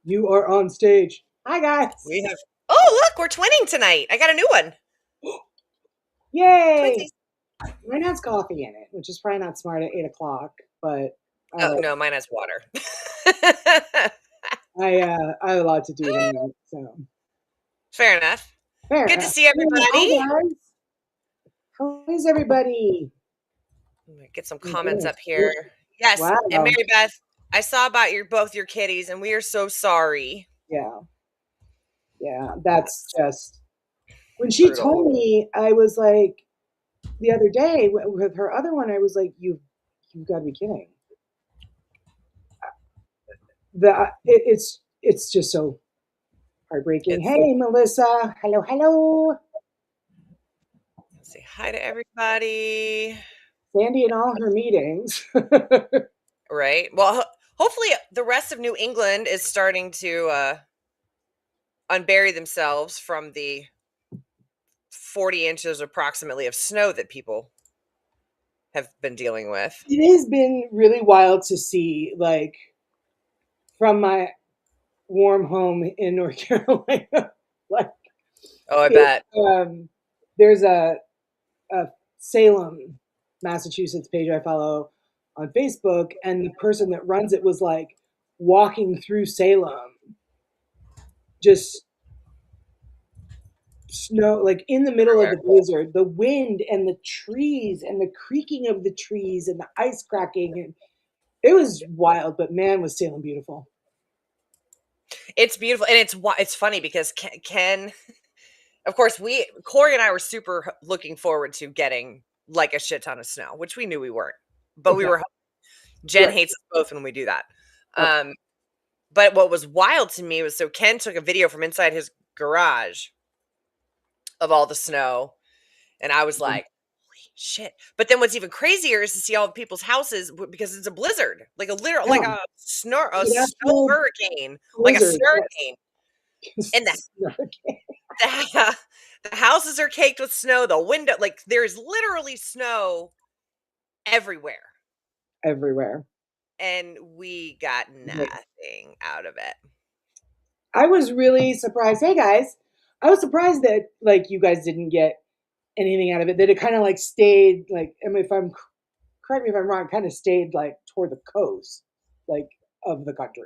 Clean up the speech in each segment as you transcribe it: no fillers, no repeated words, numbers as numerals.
You are on stage. Hi, guys. We have. Oh, look, we're twinning tonight. I got a new one. Yay! Twinsies. Mine has coffee in it, which is probably not smart at 8 o'clock, but Oh no, mine has water. I have a lot to do tonight, so Fair enough. fair Good to enough. see everybody. Hi, guys. How is everybody? Get some Oh, comments goodness. up here. Yes, Wow. and Mary Beth, I saw about both your kitties, and we are so sorry. Yeah, that's just when she Brutal. told me. I was like, the other day with her other one, I was like, you've got to be kidding. It's just so heartbreaking. Hey, Melissa. Hello. Say hi to everybody. Sandy in all her meetings. Right. Well, hopefully the rest of New England is starting to unbury themselves from the 40 inches approximately of snow that people have been dealing with. It has been really wild to see, like, from my warm home in North Carolina. Like, Oh, I bet. There's a Salem, Massachusetts page I follow on Facebook, and the person that runs it was like walking through Salem, just snow, like in the middle of the blizzard, the wind and the trees and the creaking of the trees and the ice cracking. And it was wild, but man, was Salem beautiful. It's beautiful. And it's funny because Ken, of course, Corey and I were super looking forward to getting like a shit ton of snow, which we knew we weren't, but we were. Jen hates us both when we do that. But what was wild to me was, so Ken took a video from inside his garage of all the snow, and I was like, holy shit. But then what's even crazier is to see all the people's houses, because it's a blizzard, like a literal, like a snow hurricane, like a hurricane. And the houses are caked with snow, the window, like there's literally snow everywhere. And we got nothing out of it. I was really surprised. Hey guys, I was surprised that like you guys didn't get anything out of it. That it kind of like stayed like. I mean, correct me if I'm wrong, kind of stayed like toward the coast, like of the country.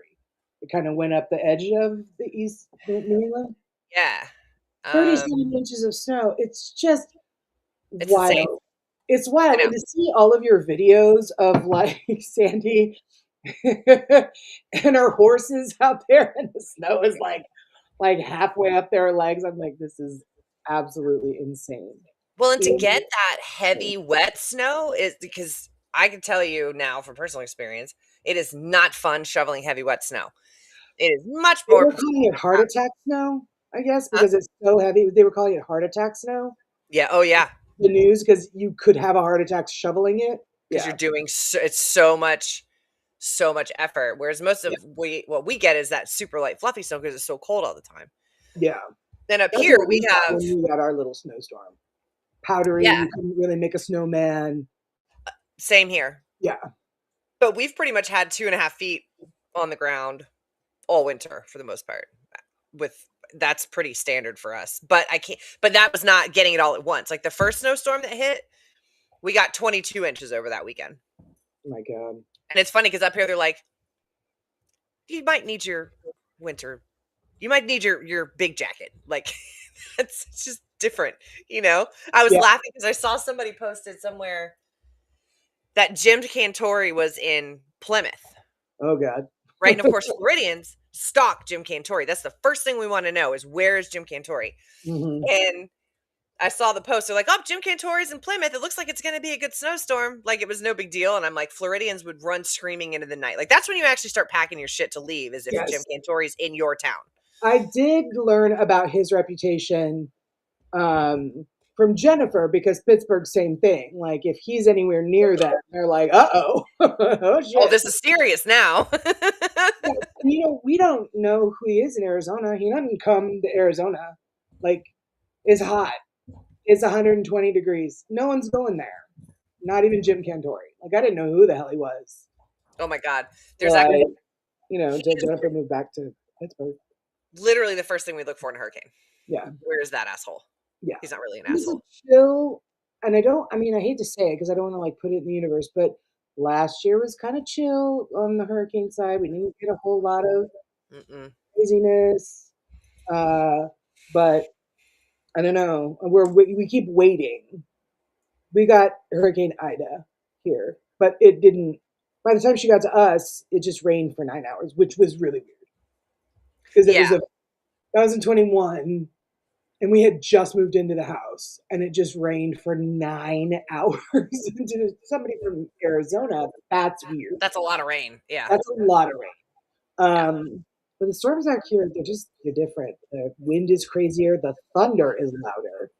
It kind of went up the edge of the east New England. Yeah, 37 inches of snow. It's just wild. Insane. It's wild, and to see all of your videos of like Sandy and her horses out there, and the snow is like halfway up their legs. I'm like, this is absolutely insane. Well, and to get that heavy, wet snow is because I can tell you now from personal experience, it is not fun shoveling heavy, wet snow. It is much more. They were calling it heart attack snow, I guess, because it's so heavy. They were calling it heart attack snow. Yeah. Oh, yeah. The news, because you could have a heart attack shoveling it. Because you're doing it's so much effort. Whereas most of what we get is that super light, fluffy snow because it's so cold all the time. Yeah. Then up here we got our little snowstorm. Powdery. You couldn't really make a snowman. Same here. Yeah. But we've pretty much had 2.5 feet on the ground all winter for the most part. That's pretty standard for us. But that was not getting it all at once. Like the first snowstorm that hit, we got 22 inches over that weekend. Oh my God. And it's funny because up here they're like, you might need your winter. You might need your big jacket. Like it's just different, you know? I was laughing because I saw somebody posted somewhere that Jim Cantori was in Plymouth. Oh God. Right. And of course, Floridians stalk Jim Cantori. That's the first thing we want to know is, where is Jim Cantori? Mm-hmm. And I saw the post. They're like, oh, Jim Cantori's in Plymouth. It looks like it's going to be a good snowstorm. Like it was no big deal. And I'm like, Floridians would run screaming into the night. Like that's when you actually start packing your shit to leave, is if Jim Cantori's in your town. I did learn about his reputation from Jennifer, because Pittsburgh, same thing. Like if he's anywhere near that, they're like, oh shit. Oh, this is serious now. You know, we don't know who he is in Arizona. He doesn't come to Arizona. Like, it's hot. It's 120 degrees. No one's going there. Not even Jim Cantori. Like, I didn't know who the hell he was. Oh my God. There's actually, until Jennifer moved back to Pittsburgh. Literally the first thing we look for in a hurricane. Yeah. Where is that asshole? Yeah. He's not really an It was a asshole. chill, and I mean, I hate to say it because I don't want to like put it in the universe, but last year was kind of chill on the hurricane side. We didn't get a whole lot of Mm-mm. craziness. But I don't know. We keep waiting. We got Hurricane Ida here, but it didn't. By the time she got to us, it just rained for 9 hours, which was really weird because it Yeah. was 2021, and we had just moved into the house, and it just rained for 9 hours. Into somebody from Arizona, that's weird. That's a lot of rain. Yeah. That's a lot of rain. Yeah. But the storms out here, they're different. The wind is crazier. The thunder is louder.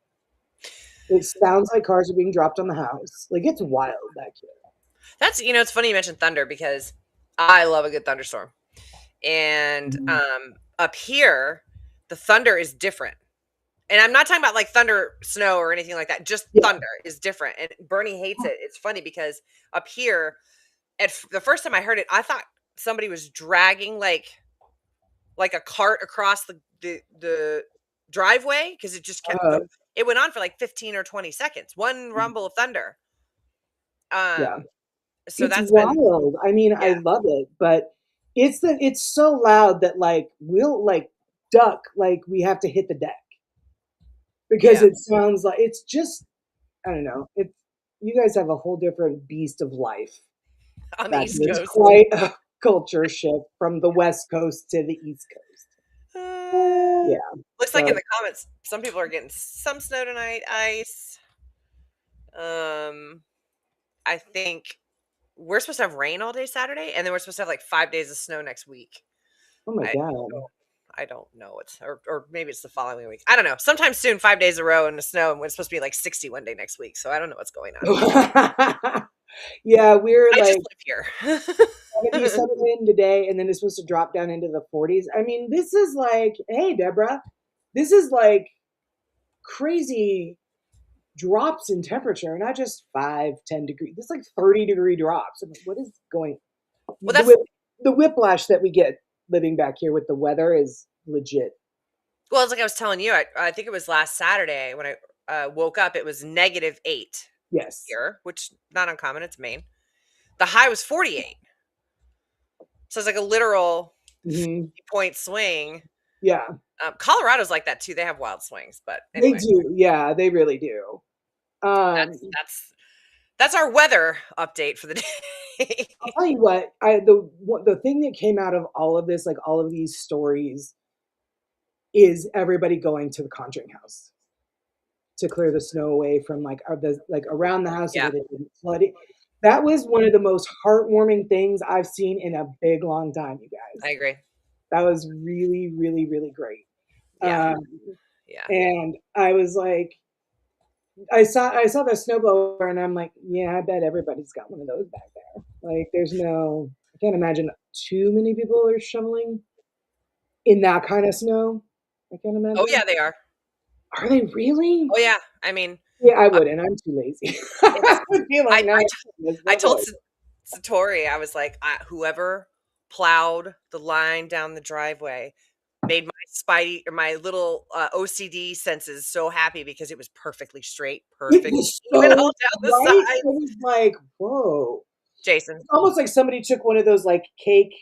It sounds like cars are being dropped on the house. Like it's wild back here. That's, it's funny you mentioned thunder because I love a good thunderstorm. And up here, the thunder is different. And I'm not talking about like thunder, snow, or anything like that. Just Yeah. thunder is different. And Bernie hates it. It's funny because up here, the first time I heard it, I thought somebody was dragging like a cart across the driveway because it just kept going. It went on for like 15 or 20 seconds. One rumble of thunder. Yeah. So It's that's been, wild. I mean, I yeah, love it, but it's so loud that like we'll like duck like we have to hit the deck because yeah, it sounds like it's just I don't know. It's you guys have a whole different beast of life on the back East here. It's Coast. quite a culture shift from the West Coast to the East Coast. Yeah. Looks like in So the comments, some people are getting some snow tonight, ice. I think we're supposed to have rain all day Saturday, and then we're supposed to have like 5 days of snow next week. oh my I God. I don't know. Or maybe it's the following week. I don't know. Sometime soon, 5 days in a row in the snow, and it's supposed to be like 60 one day next week. So I don't know what's going on. Yeah, we're I just like live here. 77 today, and then it's supposed to drop down into the 40s. I mean, this is like, hey, Deborah, this is like crazy drops in temperature, not just 5, 10 degrees. This is like 30-degree drops. I'm like, what is going? Well, The the whiplash that we get living back here with the weather is legit. it's like I was telling you. I think it was last Saturday when I woke up. It was -8 Yes. here, which not uncommon. It's Maine. The high was 48. So it's like a literal Hmm. point swing. Yeah, Colorado's like that too. They have wild swings, but they anyway, do. Yeah, they really do. Um, that's our weather update for the day. I'll tell you what. The thing that came out of all of this, like all of these stories, is everybody going to the Conjuring House to clear the snow away from like around the house so Yeah, that it didn't flood it. That was one of the most heartwarming things I've seen in a big long time, you I guys. agree. That was really, really, really great. Yeah, Um, yeah. and I was like, I saw the snowblower, and I'm like, yeah, I bet everybody's got one of those back there. Like, I can't imagine too many people are shoveling in that kind of snow. I can't Oh imagine. yeah, they are. Are they really? Oh yeah. I mean, Yeah, I uh, wouldn't. I'm too lazy. I it's. would be I like, no, I, there's I no told way. Satori, I was like, whoever plowed the line down the driveway made my little OCD senses so happy because it was perfectly straight, It perfect, was even all so down the right. side. It was like, whoa. Jason, It's almost like somebody took one of those like cake,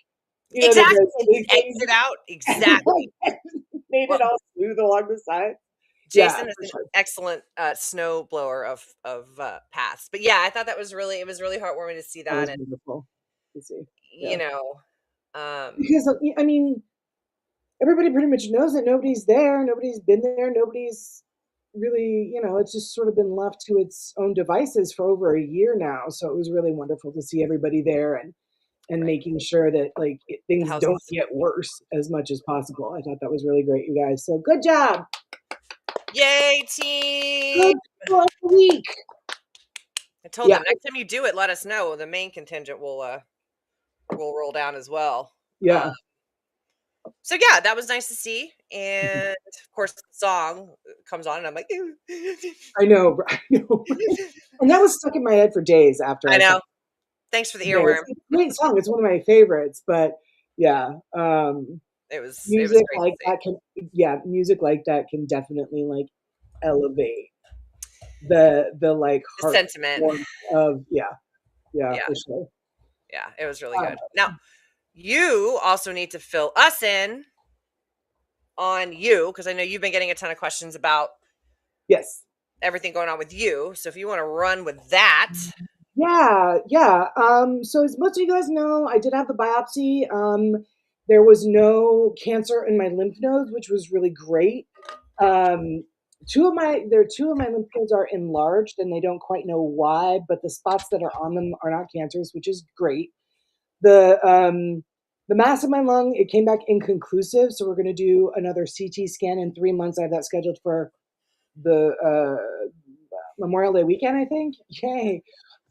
exactly, the and cake things, exit out and exactly. like made Well, it all smooth along the side. Yeah, Jason is for an sure. excellent snow blower of paths. But yeah, I thought it was really heartwarming to see That that, was and wonderful to see. you Yeah, know, um, because I mean, everybody pretty much knows that nobody's there. Nobody's been there. Nobody's really, it's just sort of been left to its own devices for over a year now. So it was really wonderful to see everybody there and right, making sure that like the things don't houses. get worse as much as possible. I thought that was really great, you guys. So good job. Yay, team! Good for the week. I told Yeah, them next time you do it, let us know. The main contingent will roll down as well. yeah. So yeah, that was nice to see, and of course the song comes on, and I'm like, I know, I know. And that was stuck in my head for days after I I saw know. Thanks for the it. earworm. It's a great song. It's one of my favorites, but yeah. It was music great to like see. that can, yeah, music like that can definitely like elevate the like The heart sentiment. warmth of, yeah, yeah, Yeah, for sure. yeah, it was really Uh, good. Now, you also need to fill us in on you because I know you've been getting a ton of questions about yes. everything going on with you. So if you want to run with that, Yeah, yeah. So as most of you guys know, I did have the biopsy. There was no cancer in my lymph nodes, which was really great. Um, two of my lymph nodes are enlarged, and they don't quite know why, but the spots that are on them are not cancerous, which is great. The mass of my lung, it came back inconclusive, so we're going to do another CT scan in 3 months. I have that scheduled for the Memorial Day weekend, I think. Yay!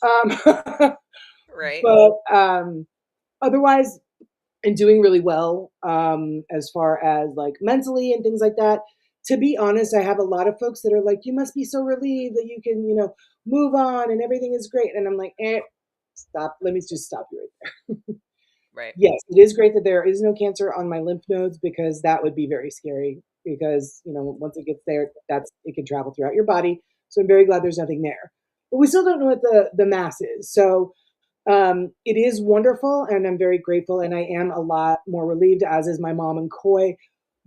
Um, right? but otherwise, I'm doing really well as far as like mentally and things like that. To be honest, I have a lot of folks that are like, "You must be so relieved that you can, move on and everything is great." And I'm like, stop. Let me just stop you right there. Right. Yes, it is great that there is no cancer on my lymph nodes because that would be very scary because, once it gets there, it can travel throughout your body. So I'm very glad there's nothing there. But we still don't know what the mass is. So it is wonderful and I'm very grateful and I am a lot more relieved, as is my mom and Coy.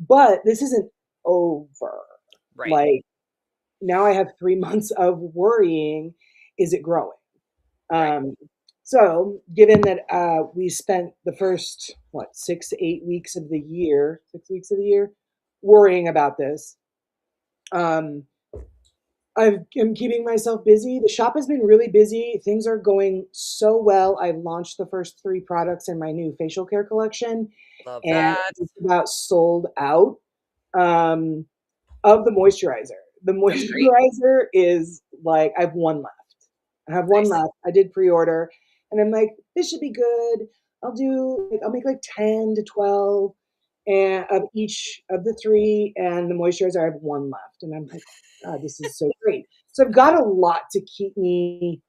But this isn't over. Right. Like now I have 3 months of worrying. Is it growing? Right. Um, so, given that we spent the first, 6 to 8 weeks of the year, 6 weeks of the year, worrying about this, um, I'm keeping myself busy. The shop has been really busy. Things are going so well. I've launched the first 3 products in my new facial care collection, Love and that. it's about sold out um, of the moisturizer. The That's great. moisturizer is like I have one left. I have one Nice. left. I did pre-order and I'm like, this should be good. I'll make like 10 to 12 and of each of the 3 and the moisturizer I have one left. And I'm like, God, this is so great. So I've got a lot to keep me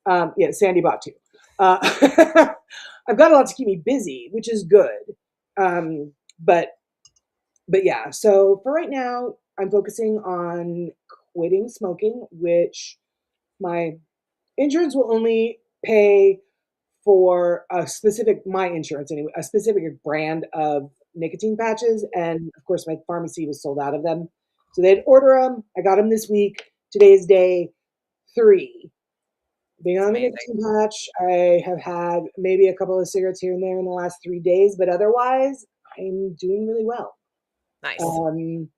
yeah, Sandy bought 2. Uh, I've got a lot to keep me busy, which is good. Um, but but yeah, so for right now, I'm focusing on quitting smoking, which my insurance will only pay for my insurance anyway, a specific brand of nicotine patches. And of course, my pharmacy was sold out of them. So they'd order them. I got them this week. Today is day 3. Being It's on the amazing. nicotine patch, I have had maybe a couple of cigarettes here and there in the last 3 days, but otherwise, I'm doing really well. Nice. Um,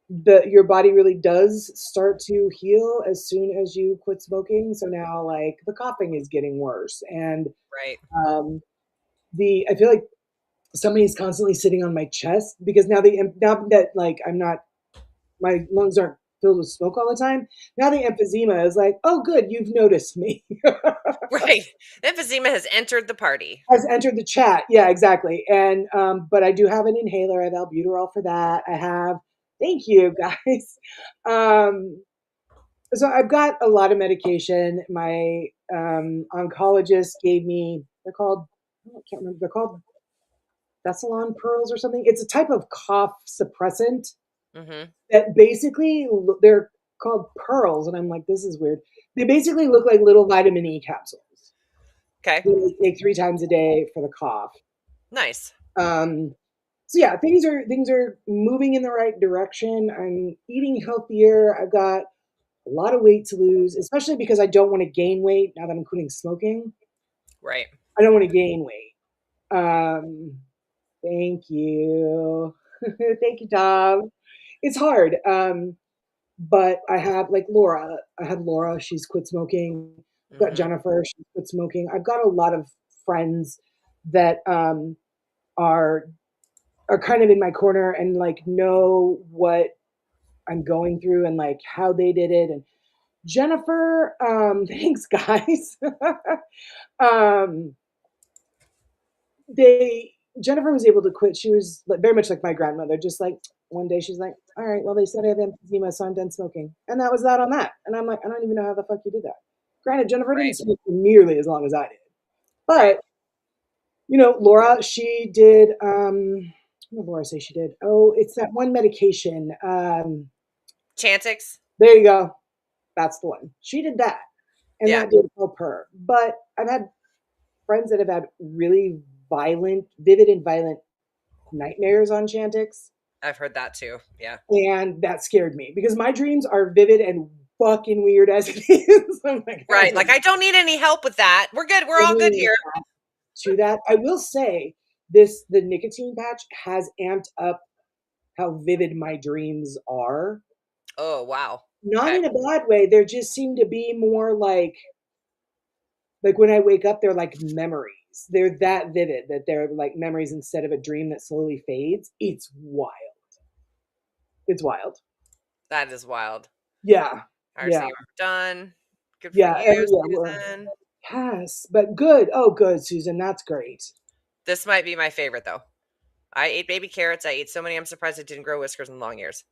your body really does start to heal as soon as you quit smoking. So now, like the coughing is getting worse, and Right. um, the I feel like somebody's constantly sitting on my chest because now that like I'm not my lungs aren't filled with smoke all the time. Now the emphysema is like, oh, good, you've noticed me. Right. Emphysema has entered the party. Has entered the chat. Yeah, exactly. And but I do have an inhaler. I have albuterol for that. I have. Thank you, guys. Um, so I've got a lot of medication. My oncologist gave me. They're called. I can't remember. They're called Thessalon pearls or something. It's a type of cough suppressant Mhm. that basically they're called pearls, and I'm like, this is weird. They basically look like little vitamin E capsules. Okay. That I take 3 times a day for the cough. Nice. Um, so yeah, things are moving in the right direction. I'm eating healthier. I've got a lot of weight to lose, especially because I don't want to gain weight now that I'm quitting smoking. Right. I don't want to gain weight. Um, thank you. Thank you, Tom. It's hard. But I have like Laura. I have Laura. She's quit smoking. I've got Mhm. Jennifer. She's quit smoking. I've got a lot of friends that are are kind of in my corner and like know what I'm going through and like how they did it. And Jennifer, thanks guys. um, they Jennifer was able to quit. She was like, very much like my grandmother. Just like one day, she's like, "All right, well, they said I have emphysema, so I'm done smoking," and that was that on that. And I'm like, I don't even know how the fuck you did that. Granted, Jennifer didn't Right. smoke for nearly as long as I did, Right. but Laura, she did. What did Laura say she did? Oh, it's that one medication. Chantix? There you go. That's the one. She did that, and Yeah, that did help her. But I've had friends that have had really vivid and violent nightmares on Chantix, I've heard that too. Yeah. and that scared me because my dreams are vivid and fucking weird as it is. I'm like, I Right. Like, don't I don't need any help with that. We're good. We're all good need here. to that. I will say the nicotine patch has amped up how vivid my dreams are. Oh, wow. Not Okay. in a bad way. There just seem to be more like when I wake up, they're like memories. They're that vivid that they're like memories instead of a dream that slowly fades. It's wild. It's wild. That is wild. Yeah. Hardest Yeah. thing I've ever done. Good for Yeah. you, Yeah. We're, Susan. yes. But good. Oh, good, Susan. That's great. This might be my favorite, though. I ate baby carrots. I ate so many. I'm surprised it didn't grow whiskers in long years.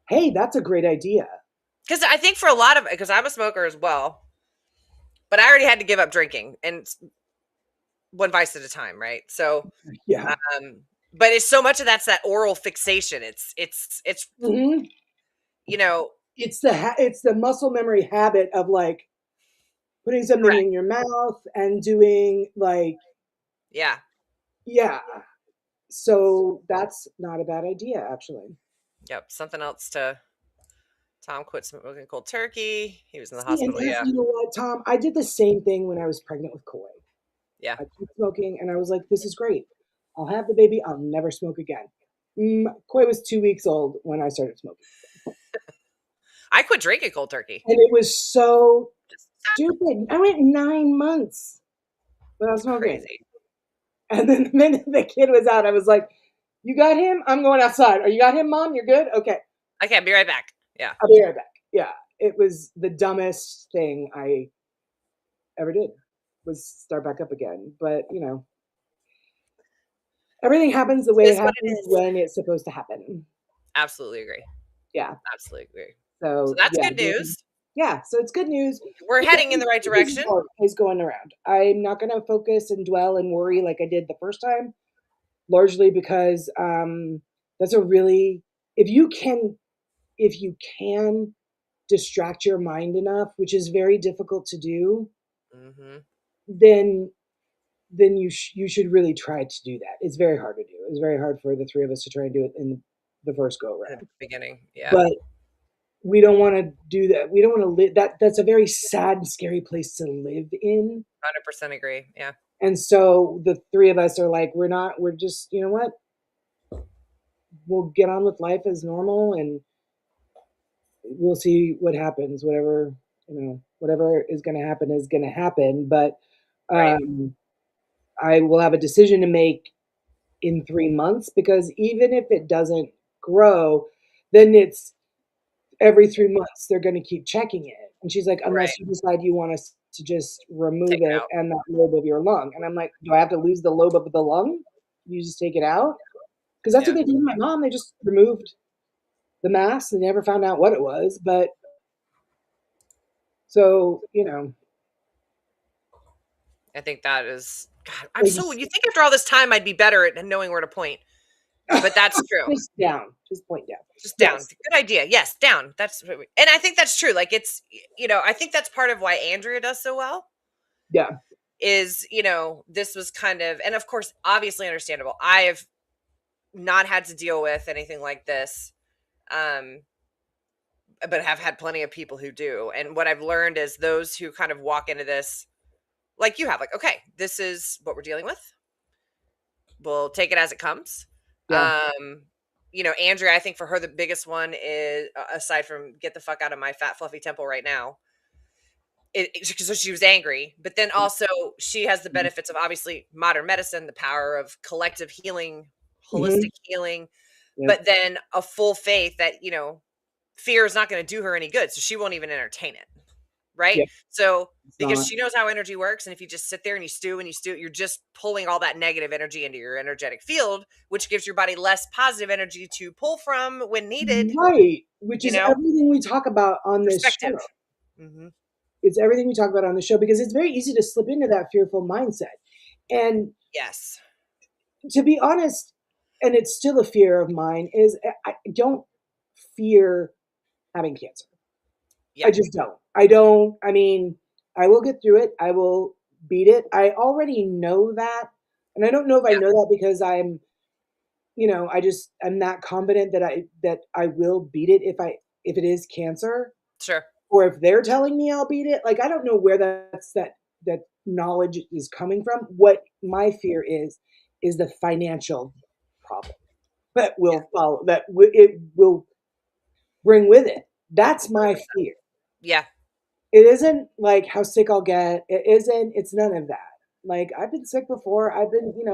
Hey, that's a great idea. Because I think for a lot of, because I'm a smoker as well, but I already had to give up drinking and one vice at a time, right? So, Yeah. um, but it's so much of that's that oral fixation. It's Hmm. you know, It's the muscle memory habit of like putting something correct. in your mouth and doing like, Yeah. yeah. So that's not a bad idea, actually. Yep. Something else to Tom quit smoking cold turkey. He was in the See, and hospital. that, Yeah. you know what, Tom? I did the same thing when I was pregnant with Coy. Yeah. I quit smoking, and I was like, "This is great. I'll have the baby. I'll never smoke again." Coy was 2 weeks old when I started smoking, I quit drinking cold turkey. and it was so stupid. I went 9 months without It's smoking, crazy. and then the minute the kid was out, I was like, "You got him? I'm going outside. Or you got him, Mom? You're good? Okay, Okay, I'll be right back. Yeah. I'll be right back." Yeah, it was the dumbest thing I ever did was start back up again. But everything happens the way It it is what it happens is. when it's supposed to happen. Absolutely agree. Yeah. Absolutely agree. So So that's yeah, good news. yeah. So it's good news. We're But heading in the right this direction. is going around. I'm not going to focus and dwell and worry like I did the first time, largely because that's a really if you can if you can distract your mind enough, which is very difficult to do, Hmm. then you should really try to do that. It's very hard to do. It's very hard for the three of us to try and do it in the first go In the around. beginning. Yeah. But we don't want to do that. We don't want to live that's a very sad and scary place to live in. 100% agree. Yeah. And so the three of us are like, we're just, you know what? We'll get on with life as normal and we'll see what happens. Whatever is going to happen is going to happen. But Right. um, I will have a decision to make in 3 months because even if it doesn't grow, then it's every 3 months they're going to keep checking it. And she's like, Right. unless you decide you want us to just remove Take it it out. and that lobe of your lung. And I'm like, do I have to lose the lobe of the lung? You just take it out? Because that's what Yeah. they did with my mom. They just removed the mass and never found out what it was. But so, I think that is, God, you just, think after all this time I'd be better at knowing where to point, but that's true. just down, just point down. Just down. Yes. Good idea. Yes, down. And I think that's true. Like I think that's part of why Andrea does so well Yeah. is, this was kind of, and of course, obviously understandable. I have not had to deal with anything like this. Um, but have had plenty of people who do. And what I've learned is those who kind of walk into this, like you have, like, okay, this is what we're dealing with. We'll take it as it comes. Yeah. Andrea, I think for her, the biggest one is aside from get the fuck out of my fat, fluffy temple right now. So she was angry, but then also she has the benefits of obviously modern medicine, the power of collective healing, Hmm. holistic healing, Yep. but then a full faith that, fear is not going to do her any good. So she won't even entertain it. Right. Yep. So It's because not. she knows how energy works. And if you just sit there and you stew, you're just pulling all that negative energy into your energetic field, which gives your body less positive energy to pull from when needed, Right. Which you is know, everything we talk about on this perspective. show. Hmm. It's everything we talk about on the show because it's very easy to slip into that fearful mindset. And Yes. to be honest, and it's still a fear of mine, is I don't fear having cancer. Yeah. I just don't. I don't. I mean, I will get through it. I will beat it. I already know that. And I don't know if I Yeah. know that because I'm that confident that I will beat it if it is cancer, Sure. or if they're telling me I'll beat it. Like, I don't know where that knowledge is coming from. What my fear is the financial problem that Yeah. will follow, it will bring with it. That's my 100%. fear. Yeah. It isn't like how sick I'll get. It's none of that. Like, I've been sick before.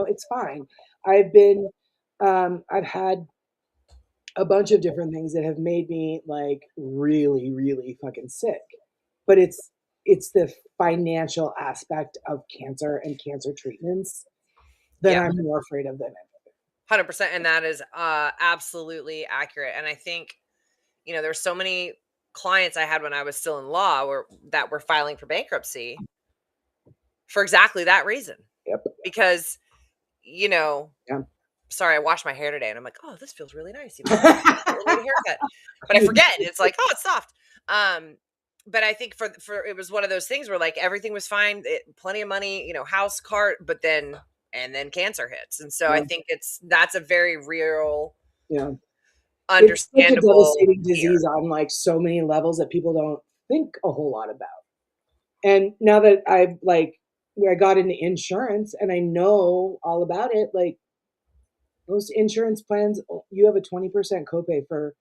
It's fine. I've had a bunch of different things that have made me like really, really fucking sick. But it's the financial aspect of cancer and cancer treatments that Yeah. I'm more afraid of than anything. 100%. And that is absolutely accurate. And I think, there's so many clients I had when I was still in law that were filing for bankruptcy for exactly that reason. Yep. Because, you know, Yeah. sorry, I washed my hair today and I'm like, oh, this feels really nice. Really need a haircut. But I forget. It's like, oh, it's soft. But I think for it was one of those things where like everything was fine, plenty of money, house, car, but then cancer hits. And so I Yeah. think that's a very real, Yeah. It's such a understandable devastating fear. disease on like so many levels that people don't think a whole lot about. And now that I've like where I got into insurance and I know all about it, like most insurance plans, you have a 20% copay for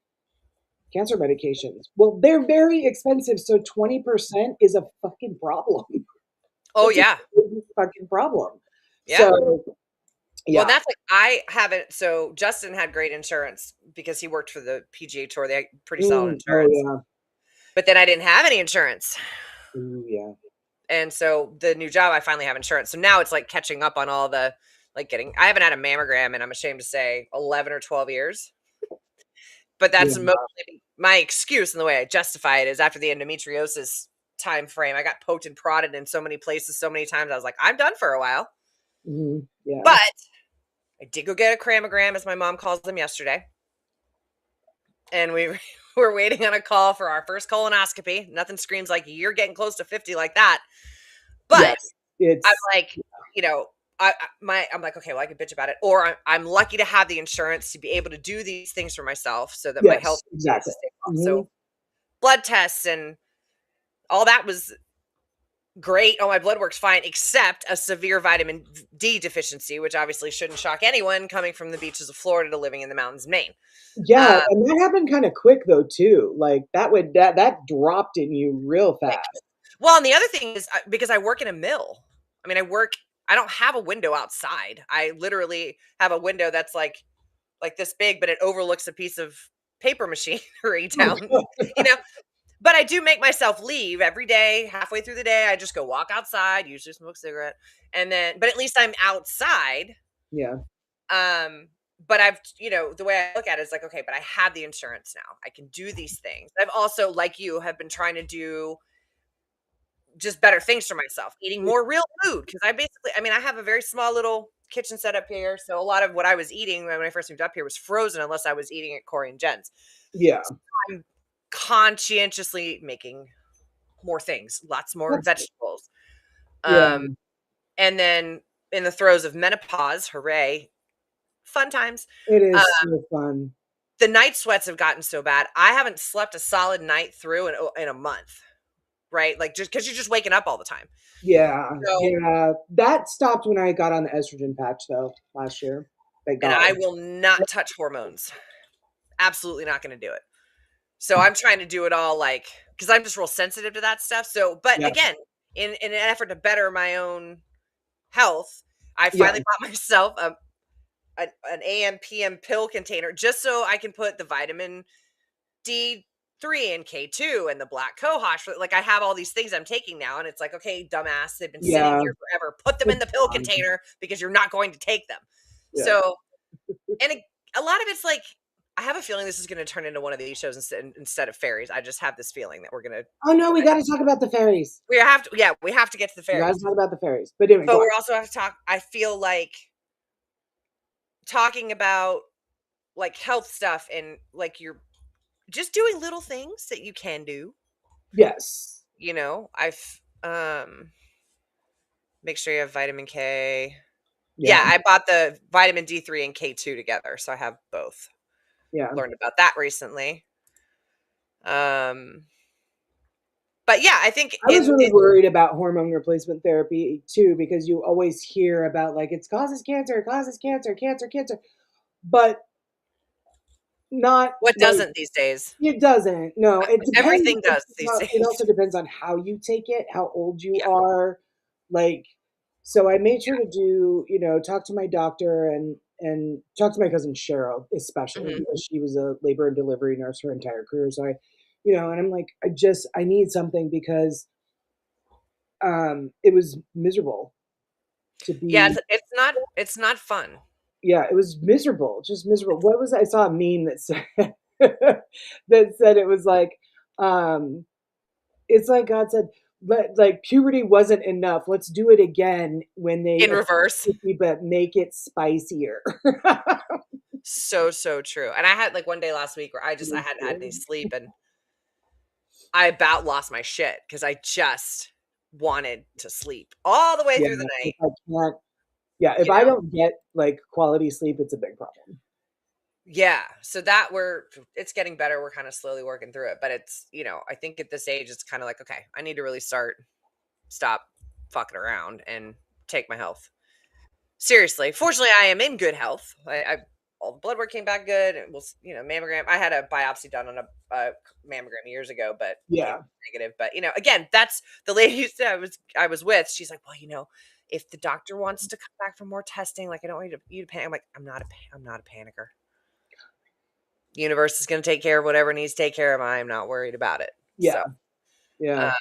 cancer medications. Well, they're very expensive, so 20% is a fucking problem. Oh That's a yeah. big fucking problem. Yeah. So, Well, yeah. that's like I haven't. So Justin had great insurance because he worked for the PGA Tour. They had pretty solid Oh, insurance. yeah. But then I didn't have any insurance. Ooh, yeah. And so the new job, I finally have insurance. So now it's like catching up on all the I haven't had a mammogram and I'm ashamed to say 11 or 12 years. But that's Yeah. mostly my excuse, and the way I justify it is after the endometriosis time frame, I got poked and prodded in so many places so many times. I was like, I'm done for a while. Yeah. But I did go get a crammogram, as my mom calls them, yesterday. And we were waiting on a call for our first colonoscopy. Nothing screams like you're getting close to 50 like that. But Yes. I'm It's like, you know, I'm like, okay, well, I can bitch about it, or I'm lucky to have the insurance to be able to do these things for myself, so that my health yes, continues to exactly. stay well. Hmm. So blood tests and all that was great. Oh, my blood works fine, except a severe vitamin D deficiency, which obviously shouldn't shock anyone coming from the beaches of Florida to living in the mountains of Maine. Yeah, Uh, and that happened kind of quick though too. Like that dropped in you real quick. fast. Well, and the other thing is because I work in a mill. I mean, I don't have a window outside. I literally have a window that's like this big, but it overlooks a piece of paper machinery Oh, down, God. you know. But I do make myself leave every day. Halfway through the day, I just go walk outside, usually smoke a cigarette, and then. But at least I'm outside. Yeah. Um, but the way I look at it is like, okay, but I have the insurance now. I can do these things. I've also, like you, have been trying to do just better things for myself, eating more real food. Cause I have a very small little kitchen set up here. So a lot of what I was eating when I first moved up here was frozen unless I was eating at Corey and Jen's. Yeah. So I'm conscientiously making more things, lots more That's vegetables. yeah. Um, and then in the throes of menopause, hooray, fun times. It Uh, is so fun. the night sweats have gotten so bad. I haven't slept a solid night through in a month, right? Like just because you're just waking up all the time. Yeah. So, Yeah. That stopped when I got on the estrogen patch though last year. Thank and God. I will not touch hormones. Absolutely not going to do it. So I'm trying to do it all like because I'm just real sensitive to that stuff. So, but Yeah. again, in an effort to better my own health, I Yeah. finally bought myself an AM PM pill container just so I can put the vitamin D3 and K2 and the black cohosh. Like I have all these things I'm taking now, and it's like, okay, dumbass, they've been sitting Yeah. here forever. Put them in It's the pill fun. container because you're not going to take them. Yeah. So, and a lot of it's like I have a feeling this is going to turn into one of these shows instead of fairies. I just have this feeling that we're going to. Oh no, we gotta talk about the fairies. We have to get to the We gotta fairies, talk about the fairies. But anyway, but go on. we're also have to talk. I feel like talking about like health stuff and like you're just doing little things that you can do. Yes. You know, I've make sure you have vitamin K. Yeah, Yeah. I bought the vitamin D3 and K2 together, so I have both. Yeah. Learned about that recently. Um, but yeah, I think I was really worried about hormone replacement therapy too, because you always hear about like it causes cancer, cancer, but not what like doesn't these days? it doesn't. No, it depends. Everything does these It days. also depends on how you take it, how old you Yeah, are. Like, so I made yeah. sure to do, talk to my doctor and talk to my cousin Cheryl, especially Mhm. because she was a labor and delivery nurse her entire career. So and I'm like, I need something because it was miserable to Yeah, be. it's not fun. Yeah, it was miserable, just miserable. What was I saw a meme that said that said it was like, um, it's like God said, like puberty wasn't enough. Let's do it again when they In reverse. but make it spicier. So, so true. And I had like one day last week where I hadn't had any sleep and I about lost my shit because I just wanted to sleep all the way Yeah, through the if night, I can't, yeah, if you I know? don't get like quality sleep, it's a big problem. Yeah. So that it's getting better. We're kind of slowly working through it. But it's, I think at this age, it's kind of like, okay, I need to really stop fucking around and take my health seriously. Fortunately, I am in good health. All the blood work came back good. It was, mammogram. I had a biopsy done on a mammogram years ago, but came Yeah, negative. But again, that's the lady that I was with. She's like, well, if the doctor wants to come back for more testing, like I don't want you to panic. I'm like, I'm not a panicker. Universe is going to take care of whatever needs to take care of. I'm not worried about it. yeah, So, yeah. uh,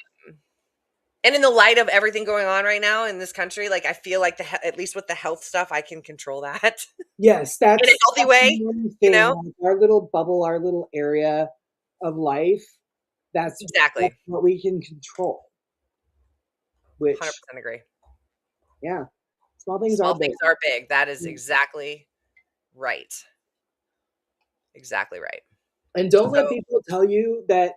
and in the light of everything going on right now in this country, like I feel like at least with the health stuff, I can control that Yes, in a healthy that's way. one You thing, know like, our little bubble, our little area of life, that's exactly. what we can control, which 100% agree. yeah, small things are Small big. things are big. That is Mm. exactly right. Exactly right. And don't So let people tell you that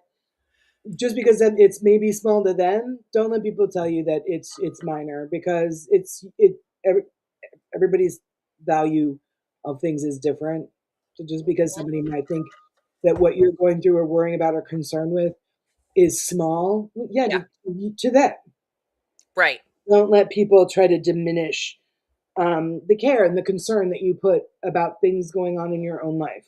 just because it's maybe small to them, don't let people tell you that it's minor because every, everybody's value of things is different. So just because mhm, somebody might think that what you're going through or worrying about or concerned with is small, yeah, yeah, to them. right. Don't let people try to diminish the care and the concern that you put about things going on in your own life.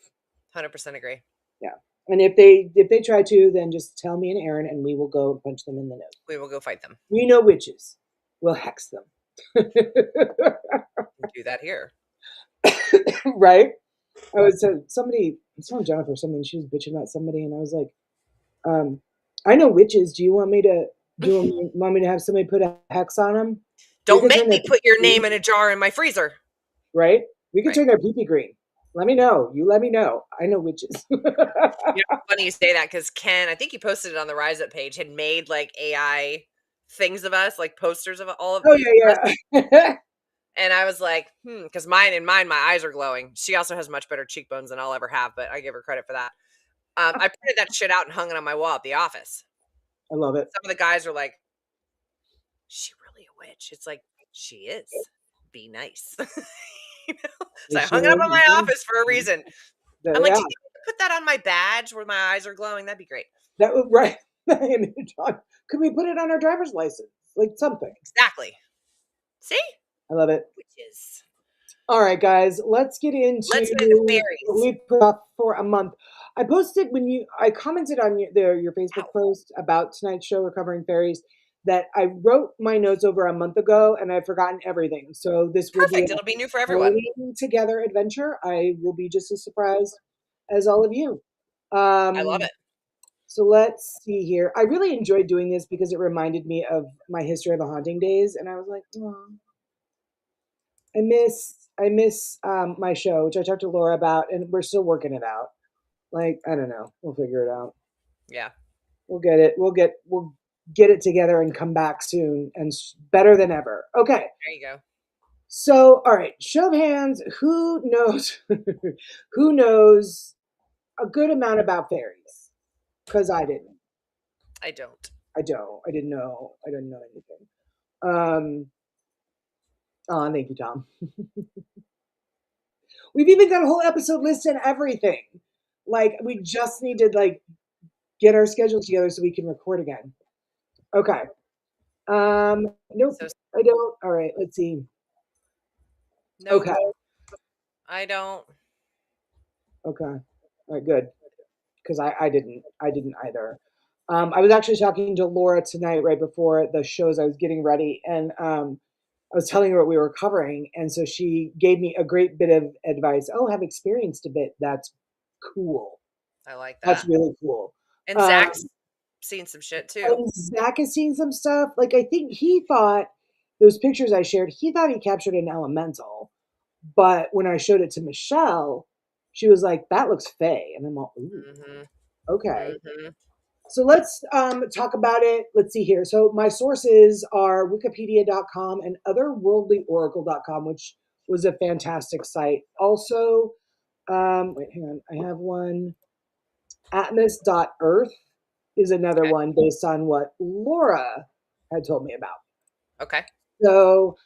100% agree. Yeah. And if they try to, then just tell me and Erin, and we will go and punch them in the nose. We will go fight them. We know witches. We'll hex them. We do that here. Right? I was somebody. I was telling Jennifer something. She was bitching about somebody, and I was like, "I know witches. Do you want me to? Do you want me to have somebody put a hex on them? We Don't could turn make their me put your pee name in a jar in my freezer. right? We could Right. turn their pee green. Let me know. You let me know. I know witches. Funny you say that because Ken, I think he posted it on the Rise Up page, had made like AI things of us, like posters of all of Oh each of us. yeah, yeah. And I was like, because my eyes are glowing. She also has much better cheekbones than I'll ever have, but I give her credit for that. I printed that shit out and hung it on my wall at the office. I love it. Some of the guys are like, "She really a witch?" It's like she is. Be nice. you know? So They I hung it up should. on my office for a reason. I'm like, Yeah, "Do you think put that on my badge where my eyes are glowing? That'd be great." that was right. Could we put it on our driver's license? Like something. Exactly. See? I love it. Witches. All right, guys, let's get Let's get into into what fairies. we put up for a month. I commented on your Facebook Ow. post about tonight's show, Recovering Fairies, that I wrote my notes over a month ago and I've forgotten everything. So this will be Perfect. a It'll be new for everyone. pulling together adventure. I will be just as surprised as all of you. I love Um, it. so let's see here. I really enjoyed doing this because it reminded me of my history of the haunting days, and I was like, oh, I miss my show, which I talked to Laura about, and we're still working it out. Like, I don't know. We'll figure it out. Yeah. We'll get it. We'll get it together and come back soon and better than ever. Okay. There you go. So, all right, show of hands, who knows who knows a good amount about fairies? Because I didn't. I don't. I don't. I didn't know. I didn't know anything. Um, oh, thank you, Tom. We've even got a whole episode list and everything. Like, we just need to like get our schedule together so we can record again. Okay. Nope, So I don't. All right, let's see. nope, Okay. I don't. Okay. All right, good. Because I didn't either. I was actually talking to Laura tonight right before the shows. I was getting ready, and I was telling her what we were covering, and so she gave me a great bit of advice. Oh, have experienced a bit. That's cool. I like That's that. really cool. And Um, Zach's seen some shit too. and Zach has seen some stuff. Like I think he thought those pictures I shared, he thought he captured an elemental, but when I showed it to Michelle, she was like, "That looks fey," and I'm like, "Ooh, Mhm. okay." Mhm. So let's talk about it. Let's see here. So my sources are wikipedia.com and otherworldlyoracle.com, which was a fantastic site. Also, wait, hang on. I have one. Atmos.earth is another Okay. one based on what Laura had told me about. Okay. So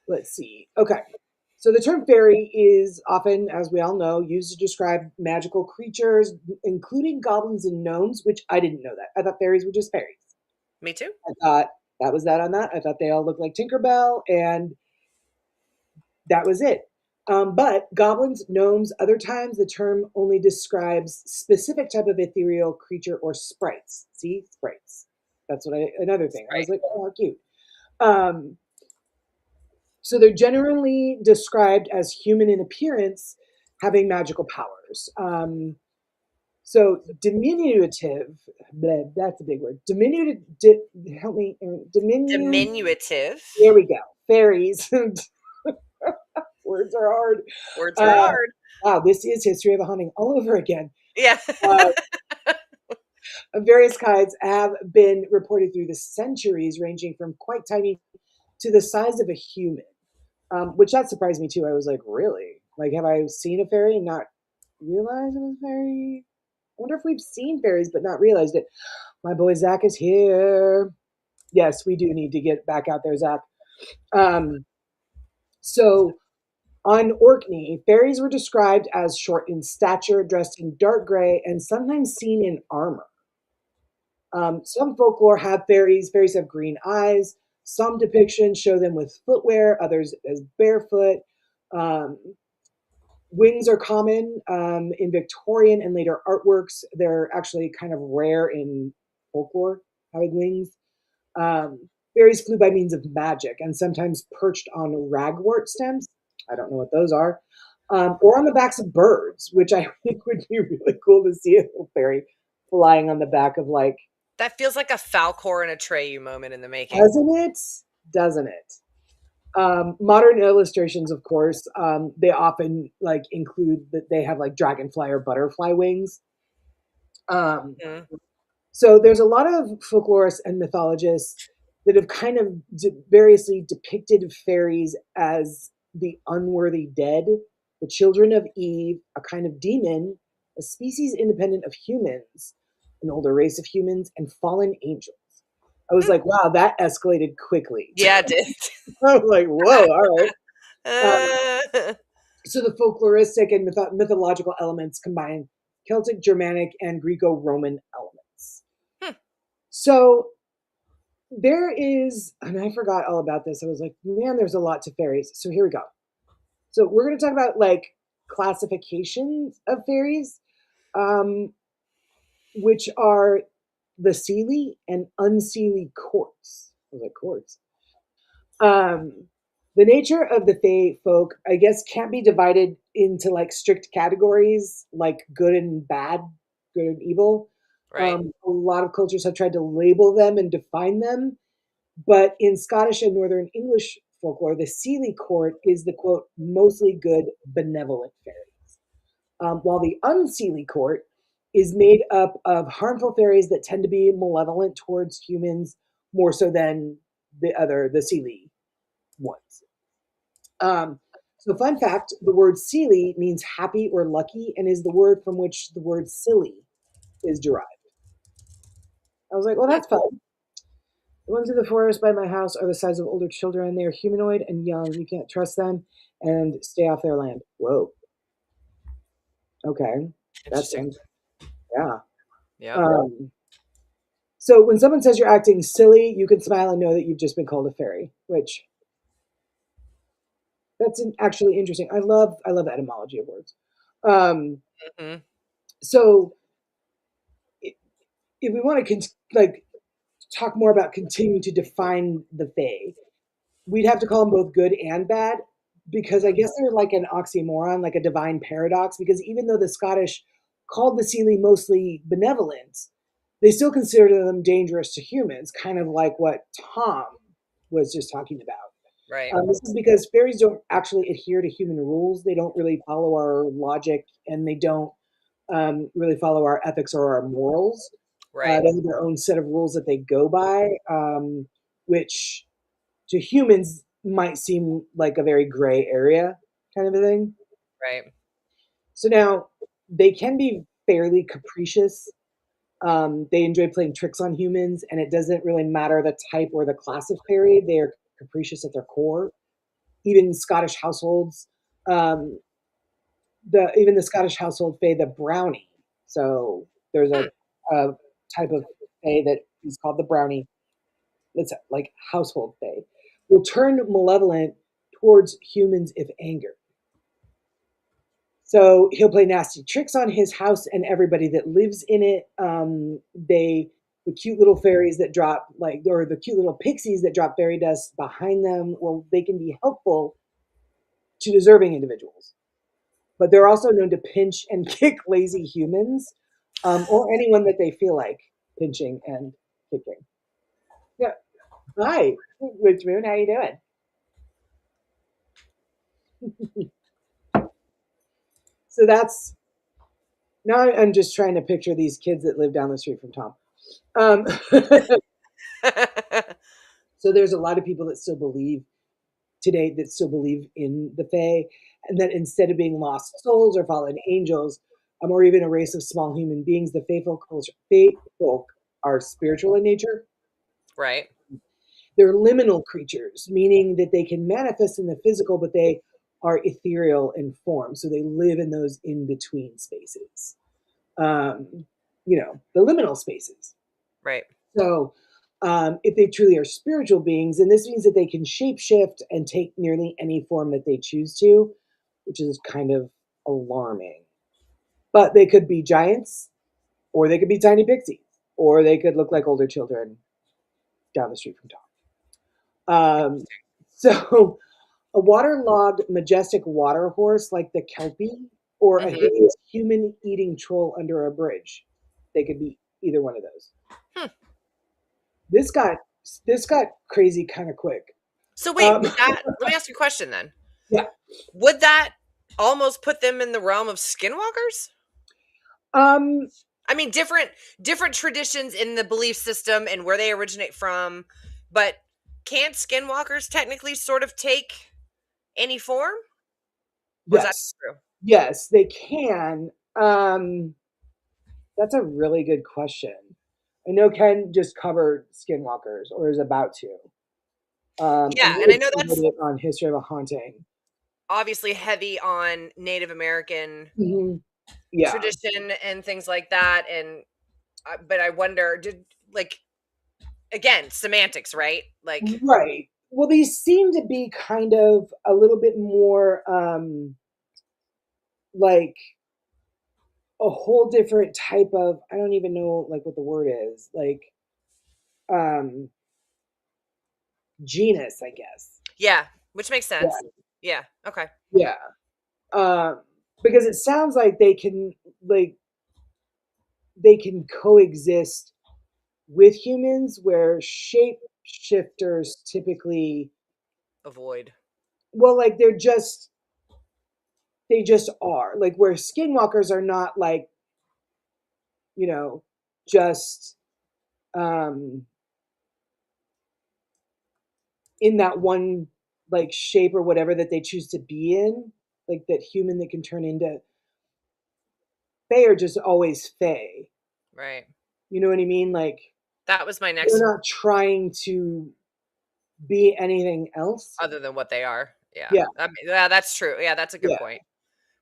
let's see. Okay. So the term fairy is often, as we all know, used to describe magical creatures, including goblins and gnomes, which I didn't know that. I thought fairies were just fairies. Me too. I thought that was that on that. I thought they all looked like Tinkerbell, and that was it. But goblins, gnomes, other times the term only describes specific type of ethereal creature or sprites. See, sprites. That's what another thing. I Right. was like, oh, how cute. Um, so they're generally described as human in appearance, having magical powers. So diminutive, bleh, that's a big word. Diminutive, help me, Diminutive. there we go. Fairies. Words are hard. Words are Uh, hard. wow, this is History of a Haunting all over again. Yeah. Uh, of various kinds have been reported through the centuries, ranging from quite tiny to the size of a human, which that surprised me too. I was like, really? Like, have I seen a fairy and not realized it was a fairy? I wonder if we've seen fairies but not realized it. My boy Zach is here. Yes, we do need to get back out there, Zach. Um, so on Orkney, fairies were described as short in stature, dressed in dark gray, and sometimes seen in armor. Some folklore have fairies. Fairies have green eyes. Some depictions show them with footwear, others as barefoot. Um, Wings are common in Victorian and later artworks. They're actually kind of rare in folklore, having wings. Fairies flew by means of magic and sometimes perched on ragwort stems. I don't know what those are. Or on the backs of birds, which I think would be really cool to see a little fairy flying on the back of like, That feels like a Falcor and Atreyu moment in the making. doesn't it? Doesn't it? Modern illustrations, of course, they often like include that they have like dragonfly or butterfly wings. Um, Mhm. So there's a lot of folklorists and mythologists that have kind of variously depicted fairies as the unworthy dead, the children of Eve, a kind of demon, a species independent of humans, an older race of humans, and fallen angels. I was Hmm. like, wow, that escalated quickly. Yeah, it did. I was like, whoa, all right. Um, Uh, so the folkloristic and mythological elements combine Celtic, Germanic, and Greco-Roman elements. hmm. So there is, and I forgot all about this. I was like, man, there's a lot to fairies. So here we go. So we're going to talk about like classifications of fairies, um, which are the Seelie and unseelie courts. I was like, courts. Um, the nature of the Fae folk, I guess, can't be divided into like strict categories like good and bad, good and evil. Right. A lot of cultures have tried to label them and define them. But in Scottish and Northern English folklore, the Seelie court is the quote, mostly good, benevolent fairies. While the unseelie court is made up of harmful fairies that tend to be malevolent towards humans more so than the Seelie ones. So, fun fact: the word "seelie" means happy or lucky, and is the word from which the word "silly" is derived. I was like, "Well, Hmm. that's fun." The ones in the forest by my house are the size of older children. They are humanoid and young. You can't trust them, and stay off their land. Whoa. Okay, that's Interesting. fun. Yeah. Yep. Um, so when someone says you're acting silly, you can smile and know that you've just been called a fairy, which actually interesting. I love the etymology of words. Um, Hmm. so if we want to like talk more about continuing to define the Fae, we'd have to call them both good and bad because I Hmm. guess they're like an oxymoron, like a divine paradox. Because even though the Scottish called the Seelie mostly benevolent, they still consider them dangerous to humans, kind of like what Tom was just talking about. Right. This is because fairies don't actually adhere to human rules. They don't really follow our logic, and they don't really follow our ethics or our morals. Right. They have their own set of rules that they go by, which to humans might seem like a very gray area kind of a thing. Right. So now they can be fairly capricious. They enjoy playing tricks on humans, and it doesn't really matter the type or the class of fairy. They are capricious at their core. Even Scottish households, um, even the Scottish household fae, the brownie. So there's Hmm. a type of fae that is called the brownie. That's like household fae. Will turn malevolent towards humans if angered. So he'll play nasty tricks on his house and everybody that lives in it. The cute little fairies that drop like, or the cute little pixies that drop fairy dust behind them. Well, they can be helpful to deserving individuals, but they're also known to pinch and kick lazy humans, or anyone that they feel like pinching and kicking. Yeah. Hi, Witch Moon. How you doing? So that's now I'm just trying to picture these kids that live down the street from Tom. Um, so there's a lot of people that still believe today that still believe in the Fae, and that instead of being lost souls or fallen angels, or even a race of small human beings, the Fae folk are spiritual in nature. Right. They're liminal creatures, meaning that they can manifest in the physical, but they are ethereal in form. So they live in those in between spaces, um, the liminal spaces. Right. So, if they truly are spiritual beings, then this means that they can shapeshift and take nearly any form that they choose to, which is kind of alarming. But they could be giants, or they could be tiny pixies, or they could look like older children down the street from Tom. So, a waterlogged, majestic water horse like the Kelpie, or a Hmm. hideous human eating troll under a bridge. They could be either one of those. Hmm. This got this got crazy kind of quick. So wait, Um, would that let me ask you a question then. yeah. Would that almost put them in the realm of skinwalkers? Um, I mean, different traditions in the belief system and where they originate from, but can't skinwalkers technically sort of take any form? Or is that yes, true? yes, they can. That's a really good question. I know Ken just covered Skinwalkers, or is about to. And Yeah, and I did know covered that's it on History of a Haunting. obviously heavy on Native American Mhm. Yeah. tradition and things like that. And but I wonder, did like again semantics, right? Like, Right. Well, these seem to be kind of a little bit more like a whole different type of, I don't even know like what the word is, like um genus, I guess. yeah, which makes Yeah. sense. Yeah. Okay. Yeah. Because it sounds like like they can coexist with humans where shapeshifters typically, Avoid. well, like they just are. Like where skinwalkers are not like, you know, just um in that one like shape or whatever that they choose to be in, like that human that can turn into fae are just always fae. Right. You know what I mean? Like That was my they're next not trying to be anything else. other than what they are. Yeah. Yeah, I mean, yeah, that's true. Yeah, that's a good yeah. point.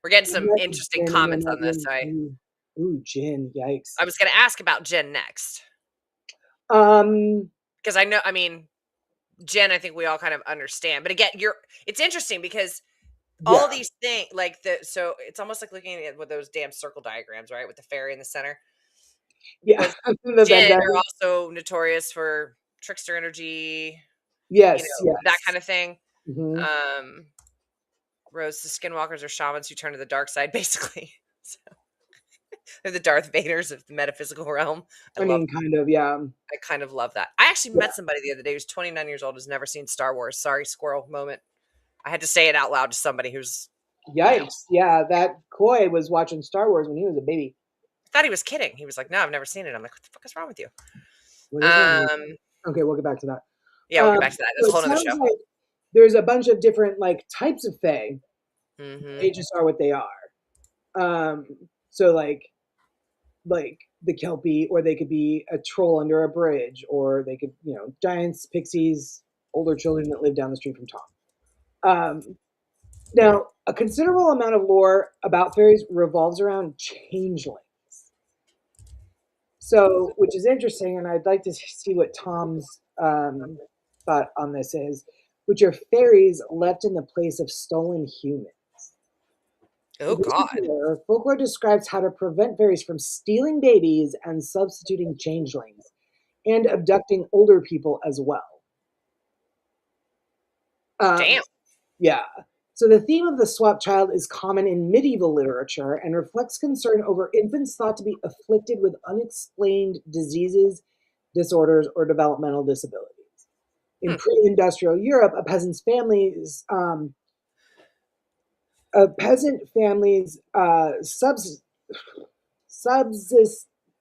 We're getting some Unless it's interesting gin and they're comments not on this. doing ooh, gin, yikes. I was going to ask about Jen next Um, because I mean, Jen, I think we all kind of understand. But again, it's interesting because yeah, all these things, like so it's almost like looking at with those damn circle diagrams, right? With the fairy in the center. yeah. Because The Venn Jinn are diagram. also notorious for trickster energy, Yes, that yes. kind of thing. Hmm. Um, Rose, the skinwalkers are shamans who turn to the dark side, basically. So they're the Darth Vaders of the metaphysical realm. I mean, kind of, yeah, I kind of love that. I actually yeah. met somebody the other day who's 29 years old, has never seen Star Wars. Sorry, squirrel moment. I had to say it out loud to somebody who's, Yikes. Yeah, that Koi was watching Star Wars when he was a baby. thought he was kidding. He was like, "No, I've never seen it." I'm like, "What the fuck is wrong with you?" What is wrong with Um, Okay, we'll get back to that. yeah, we'll get back to that. That's So a it whole nother sounds show. like there's a bunch of different like types of fae. Hmm. They just are what they are. Um, so like the Kelpie, or they could be a troll under a bridge, or they could, giants, pixies, older children that live down the street from Tom. Um, Now, a considerable amount of lore about fairies revolves around changelings. So, which is interesting, and I'd like to see what Tom's thought on this is, which are fairies left in the place of stolen humans. Oh In God. particular, folklore describes how to prevent fairies from stealing babies and substituting changelings, and abducting older people as well. Um, Damn. yeah. So the theme of the swap child is common in medieval literature and reflects concern over infants thought to be afflicted with unexplained diseases, disorders, or developmental disabilities. In Hmm. pre-industrial Europe, a peasant family's subsist,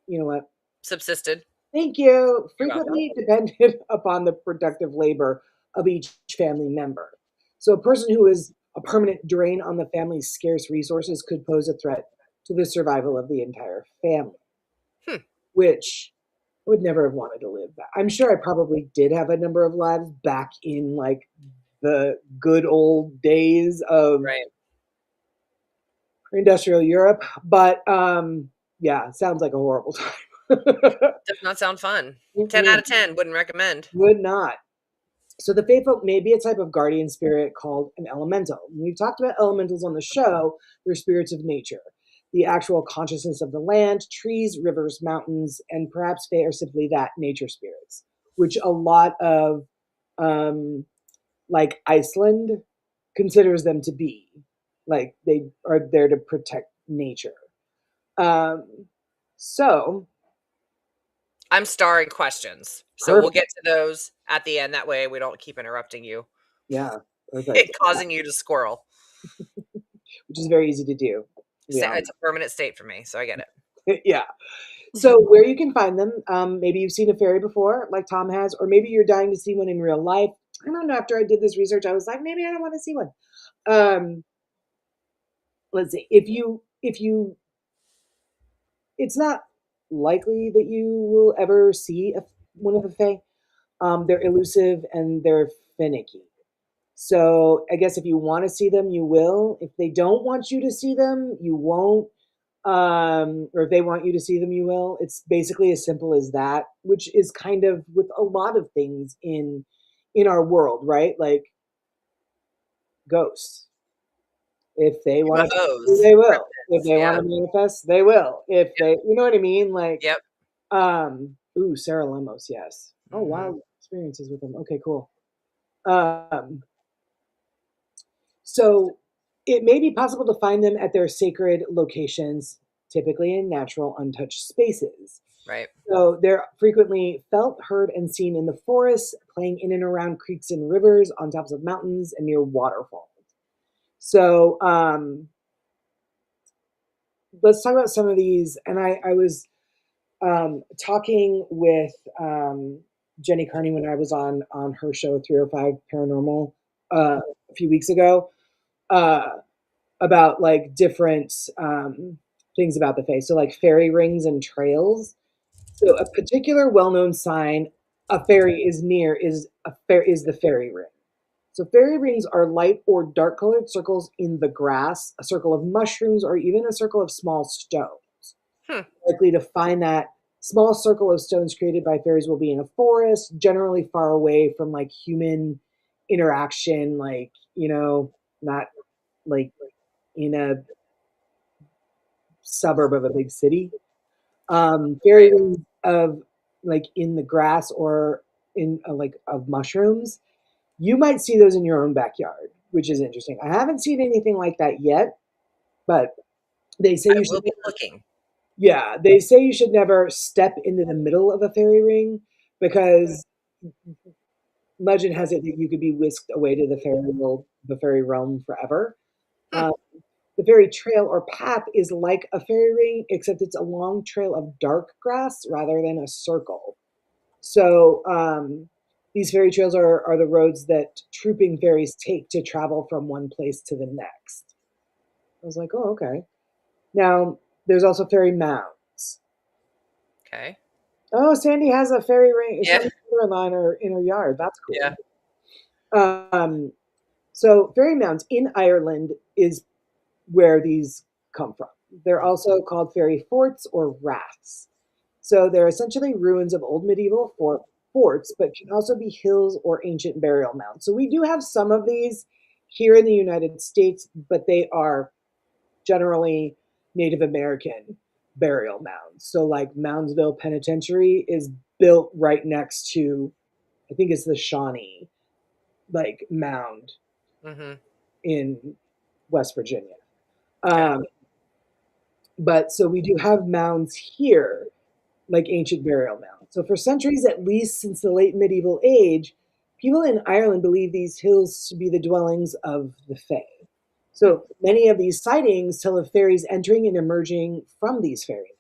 you know what? Subsisted. Thank you. You're welcome. Frequently depended upon the productive labor of each family member. So, a person who is a permanent drain on the family's scarce resources could pose a threat to the survival of the entire family, Hmm. which I would never have wanted to live that. I'm sure I probably did have a number of lives back in like the good old days of Right. industrial Europe, but yeah, sounds like a horrible time. Does not sound fun. 10 out Mm-mm, of 10. Wouldn't recommend. would not. So the fae folk may be a type of guardian spirit called an elemental. When we've talked about elementals on the show. They're spirits of nature, the actual consciousness of the land, trees, rivers, mountains, and perhaps fae are simply that, nature spirits, which a lot of um, like Iceland considers them to be. Like they are there to protect nature. Um, so I'm starring questions. So we'll perfect. get to those at the end. That way we don't keep interrupting you Yeah, and perfect. causing you to squirrel. Which is very easy to do. We all It's a permanent state for me, so I get know. Yeah. it. So where you can find them, maybe you've seen a fairy before, like Tom has, or maybe you're dying to see one in real life. I don't know. After I did this research, I was like, maybe I don't want to see one. Um, let's see. If you, it's not likely that you will ever see one of the fae. They're elusive and they're finicky. So I guess if you want to see them, you will. If they don't want you to see them, you won't. Or if they want you to see them, you will. It's basically as simple as that, which is kind of with a lot of things in our world, right? Like ghosts. If they want to, UFOs, they will. If cryptids, they want yeah. to manifest, they will. If they, you know what I mean? Like, Yep. ooh, Sarah Lemos, yes. Oh, Mhm. wow, experiences with them. Okay, cool. Um, So it may be possible to find them at their sacred locations, typically in natural, untouched spaces. Right. So they're frequently felt, heard, and seen in the forests, playing in and around creeks and rivers, on tops of mountains, and near waterfalls. So let's talk about some of these. And I was talking with Jenny Carney when I was on her show 305 Paranormal a few weeks ago uh, about like different things about the Fae. So like fairy rings and trails. So a particular well-known sign a fairy is near is the fairy ring. So fairy rings are light or dark colored circles in the grass, a circle of mushrooms, or even a circle of small stones. Hmm. Likely to find that small circle of stones created by fairies will be in a forest, generally far away from like human interaction, like, not like in a suburb of a big city. Fairy Right. rings of like in the grass or in like of mushrooms, you might see those in your own backyard, which is interesting. I haven't seen anything like that yet, but they say I you should will be never, looking. yeah, they say you should never step into the middle of a fairy ring because legend has it that you could be whisked away to the fairy realm forever. Hmm. Uh, the fairy trail or path is like a fairy ring, except it's a long trail of dark grass rather than a circle. So these fairy trails are the roads that trooping fairies take to travel from one place to the next. I was like, oh, okay. Now, there's also fairy mounds. Okay. Oh, Sandy has a fairy ring. Yeah. Sandy has a line in her yard. That's Yeah. cool. Um, so fairy mounds in Ireland is where these come from. They're also called fairy forts or raths. So they're essentially ruins of old medieval forts, but can also be hills or ancient burial mounds. So we do have some of these here in the United States, but they are generally Native American burial mounds. So like Moundsville Penitentiary is built right next to, I think it's the Shawnee like mound Hmm. in West Virginia. Okay. Um, but so we do have mounds here, like ancient burial mounds. So for centuries, at least since the late medieval age, people in Ireland believe these hills to be the dwellings of the Fae. Hmm. So many of these sightings tell of fairies entering and emerging from these fairy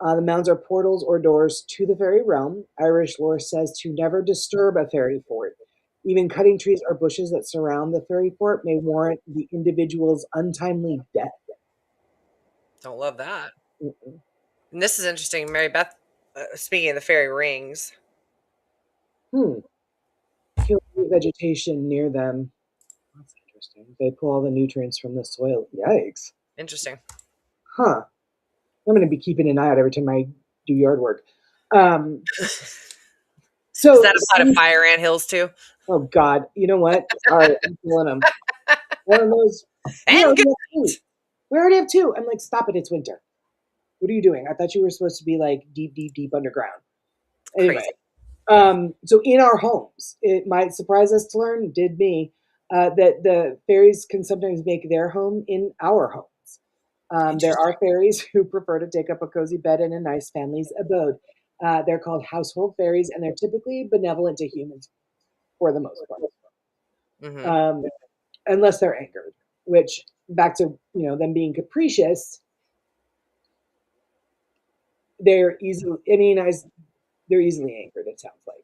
mounds. The mounds are portals or doors to the fairy realm. Irish lore says to never disturb a fairy fort. Even cutting trees or bushes that surround the fairy fort may warrant the individual's untimely death. Don't love that. Mm-mm. And this is interesting. Mary Beth, speaking of the fairy rings, Hmm. Kill vegetation near them. That's interesting. They pull all the nutrients from the soil. Yikes. interesting. Huh. I'm going to be keeping an eye out every time I do yard work. Um, Does so, that apply to fire ant hills too? oh God, you know what? Sorry, I'm killing them. One of those, we And already good. have two. We already have two. I'm like, stop it. It's winter. What are you doing? I thought you were supposed to be like deep, deep, deep underground. Anyway, Crazy. so in our homes, it might surprise us to learn, did me, that the fairies can sometimes make their home in our homes. There Interesting. are fairies who prefer to take up a cozy bed in a nice family's abode. They're called household fairies, and they're typically benevolent to humans for the most part, Hmm. um, unless they're angered. Which, back to them being capricious, they're easily. I mean, they're easily angered. It sounds like.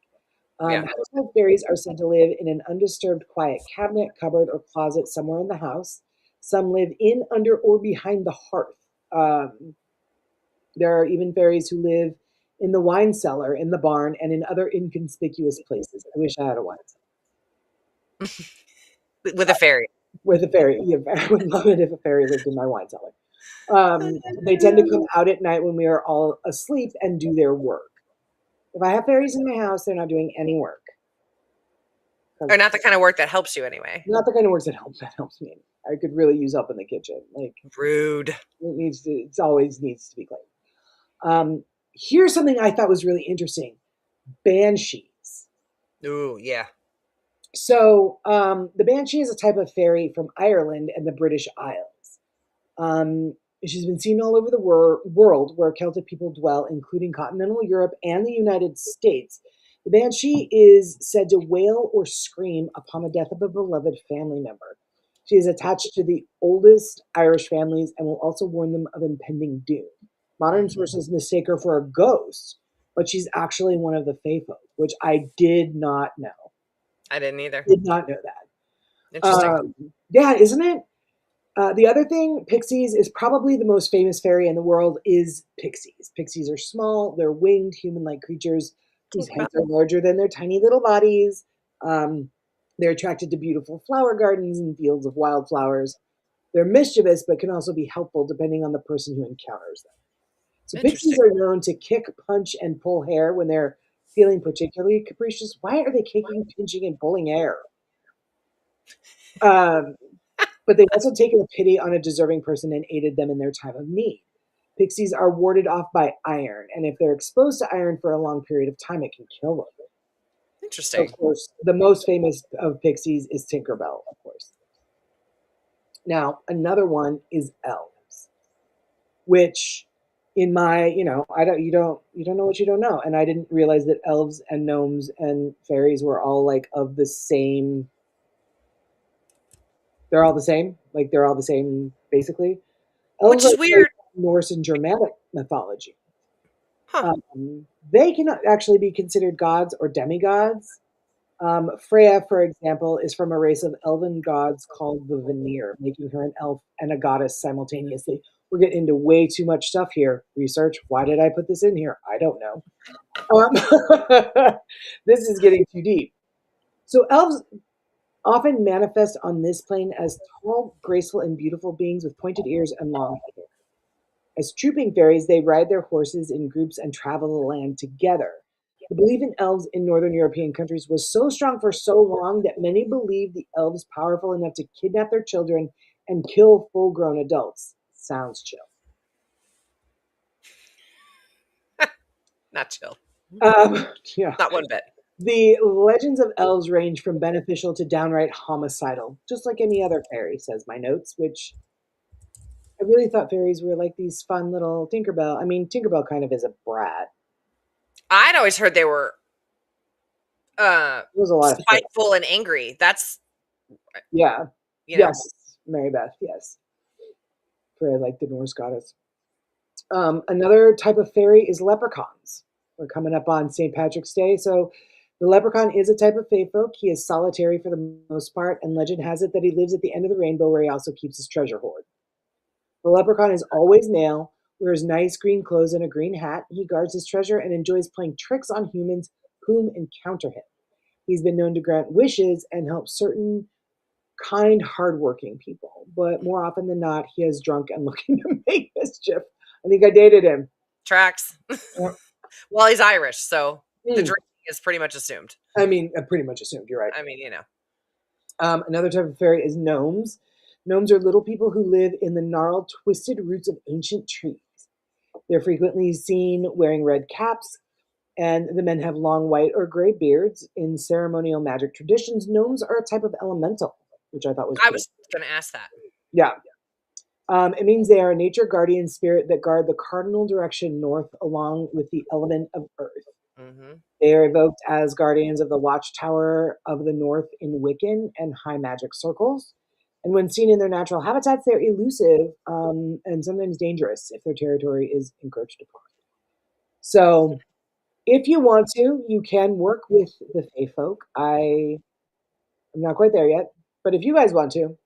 Yeah. Household fairies are said to live in an undisturbed, quiet cabinet, cupboard, or closet somewhere in the house. Some live in, under, or behind the hearth. Um, There are even fairies who live in the wine cellar, in the barn, and in other inconspicuous places. I wish I had a wine cellar With a fairy. with a fairy. Yeah, I would love it if a fairy lived in my wine cellar. They tend to come out at night when we are all asleep and do their work. If I have fairies in my house, they're not doing any work Or because not the kind of work that helps you anyway. not the kind of work that helps me. I could really use help in the kitchen. Like Rude. it always needs to be clean. Here's something I thought was really interesting: banshees. Ooh, yeah. So the banshee is a type of fairy from Ireland and the British Isles. She's been seen all over the world where Celtic people dwell, including continental Europe and the United States. The banshee is said to wail or scream upon the death of a beloved family member. She is attached to the oldest Irish families and will also warn them of impending doom. Modern Mhm. sources mistake her for a ghost, but she's actually one of the Fae folk, which I did not know. I didn't either. Did not know that. Interesting. Yeah, isn't it? The other thing, pixies is probably the most famous fairy in the world is pixies. Pixies are small, they're winged, human-like creatures whose heads Tinkerbell. are larger than their tiny little bodies. Um, they're attracted to beautiful flower gardens and fields of wildflowers. They're mischievous, but can also be helpful depending on the person who encounters them. So pixies Interesting. are known to kick, punch, and pull hair when they're feeling particularly capricious. Why are they kicking, pinching, and pulling hair? Um, but they've also taken a pity on a deserving person and aided them in their time of need. Pixies are warded off by iron, and if they're exposed to iron for a long period of time, it can kill them. Of Interesting. course, the most famous of pixies is Tinkerbell, of course. Now, another one is elves, which in my, you don't know what you don't know. And I didn't realize that elves and gnomes and fairies were all like of the same, they're all the same, like they're all the same basically. Elves Which are is based weird. on Norse and Germanic mythology. Huh. They can actually be considered gods or demigods. Freya, for example, is from a race of elven gods called the Vanir, making her an elf and a goddess simultaneously. We're getting into way too much stuff here. Research. Why did I put this in here? I don't know. This is getting too deep. So elves often manifest on this plane as tall, graceful, and beautiful beings with pointed ears and long hair. As trooping fairies, they ride their horses in groups and travel the land together. The belief in elves in northern European countries was so strong for so long that many believed the elves powerful enough to kidnap their children and kill full grown adults. Sounds chill. Not chill. Yeah. Not one bit. The legends of elves range from beneficial to downright homicidal, just like any other fairy, says my notes, which I really thought fairies were like these fun little Tinkerbell. I mean, Tinkerbell kind of is a brat. I'd always heard they were uh There was a lot of shit. spiteful and angry. That's Yeah. you know. Yes. Mary Beth. Yes. For like the Norse goddess. Another type of fairy is leprechauns. We're coming up on St. Patrick's Day. So the leprechaun is a type of fae folk. He is solitary for the most part, and legend has it that he lives at the end of the rainbow where he also keeps his treasure hoard. The leprechaun is always male, wears nice green clothes and a green hat. He guards his treasure and enjoys playing tricks on humans whom encounter him. He's been known to grant wishes and help certain kind, hardworking people, but more often than not, he is drunk and looking to make mischief. I think I dated him. Tracks. Uh, Well, he's Irish, so the mm, drinking is pretty much assumed. I mean, I pretty much assumed you're right. I mean. Another type of fairy is gnomes. Gnomes are little people who live in the gnarled, twisted roots of ancient trees. They're frequently seen wearing red caps, and the men have long white or gray beards. In ceremonial magic traditions, gnomes are a type of elemental, which I thought was I pretty. was gonna ask that. Yeah. It means they are a nature guardian spirit that guard the cardinal direction north along with the element of earth. Hmm. They are evoked as guardians of the Watchtower of the North in Wiccan and high magic circles. And when seen in their natural habitats, they're elusive and sometimes dangerous if their territory is encroached upon. So, if you want to, you can work with the Fae folk. I'm not quite there yet, but if you guys want to,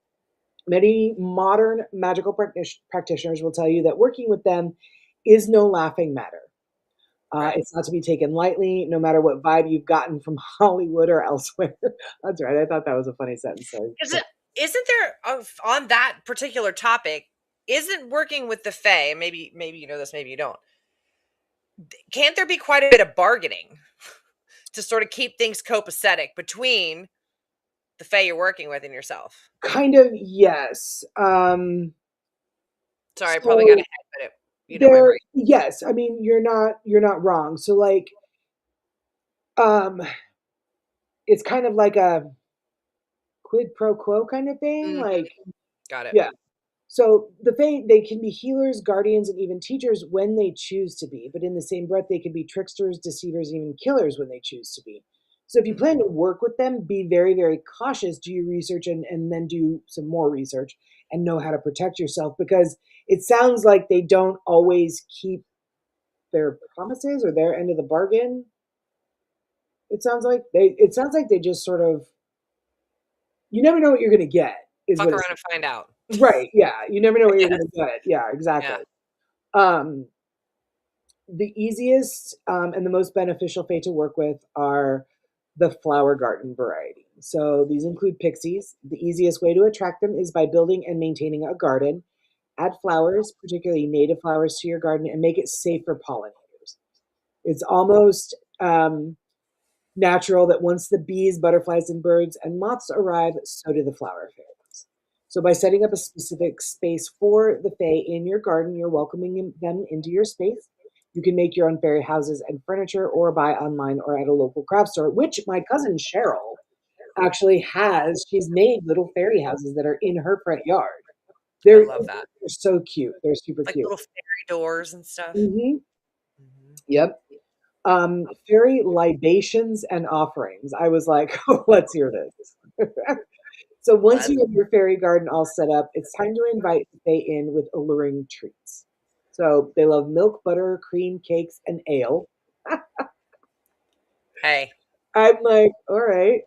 many modern magical practitioners will tell you that working with them is no laughing matter. Right. It's not to be taken lightly, no matter what vibe you've gotten from Hollywood or elsewhere. That's right. I thought that was a funny sentence. So, Is it? Isn't there on that particular topic? Isn't working with the Fae? Maybe you know this, maybe you don't. Can't there be quite a bit of bargaining to sort of keep things copacetic between the Fae you're working with and yourself? kind of yes. Sorry, I probably got So ahead, but you know my there, brain. yes. I mean, you're not wrong. So like, um, it's kind of like a quid pro quo kind of thing. Mhm. Like, Got it. yeah. So the Fae, they can be healers, guardians, and even teachers when they choose to be. But in the same breath, they can be tricksters, deceivers, even killers when they choose to be. So if you Mhm. plan to work with them, be very, very cautious. Do your research and then do some more research and know how to protect yourself because it sounds like they don't always keep their promises or their end of the bargain. It sounds like they just sort of you never know what you're gonna get, is Fuck what it's around and find out. right, yeah, you never know what you're Yes. gonna get. Yeah, Yeah. exactly. Um, the easiest, and the most beneficial fae to work with are the flower garden variety. So these include pixies. The easiest way to attract them is by building and maintaining a garden. Add flowers, particularly native flowers, to your garden and make it safe for pollinators. It's almost natural that once the bees, butterflies, and birds and moths arrive, so do the flower fairies. So by setting up a specific space for the fae in your garden, you're welcoming them into your space. You can make your own fairy houses and furniture or buy online or at a local craft store, which my cousin Cheryl actually has. She's made little fairy houses that are in her front yard. I They're, love that. they're so cute. They're super Like cute. little fairy doors and stuff. Hmm. Mhm. Yep. Fairy libations and offerings. I was like, oh, let's hear this. So once Let's you have your fairy garden all set up, it's time to invite the fae in with alluring treats. So they love milk, butter, cream, cakes, and ale. Hey, I'm like, all right.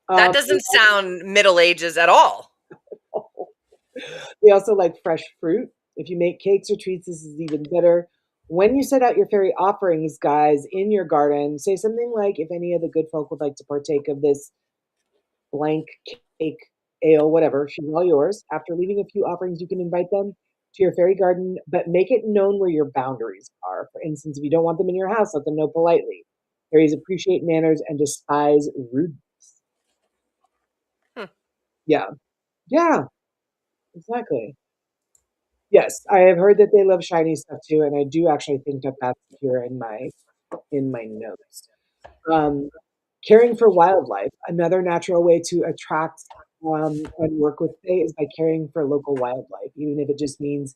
that Um, doesn't sound Middle Ages at all. they also like fresh fruit. If you make cakes or treats, this is even better. When you set out your fairy offerings, guys, in your garden, say something like, if any of the good folk would like to partake of this blank cake, ale, whatever, she's all yours. After leaving a few offerings, you can invite them to your fairy garden, but make it known where your boundaries are. For instance, if you don't want them in your house, let them know politely. Fairies appreciate manners and despise rudeness. Hmm. Yeah, yeah, exactly. Yes, I have heard that they love shiny stuff too, and I do actually think that that's here in my notes. Um, caring for wildlife, another natural way to attract and work with fae is by caring for local wildlife, even if it just means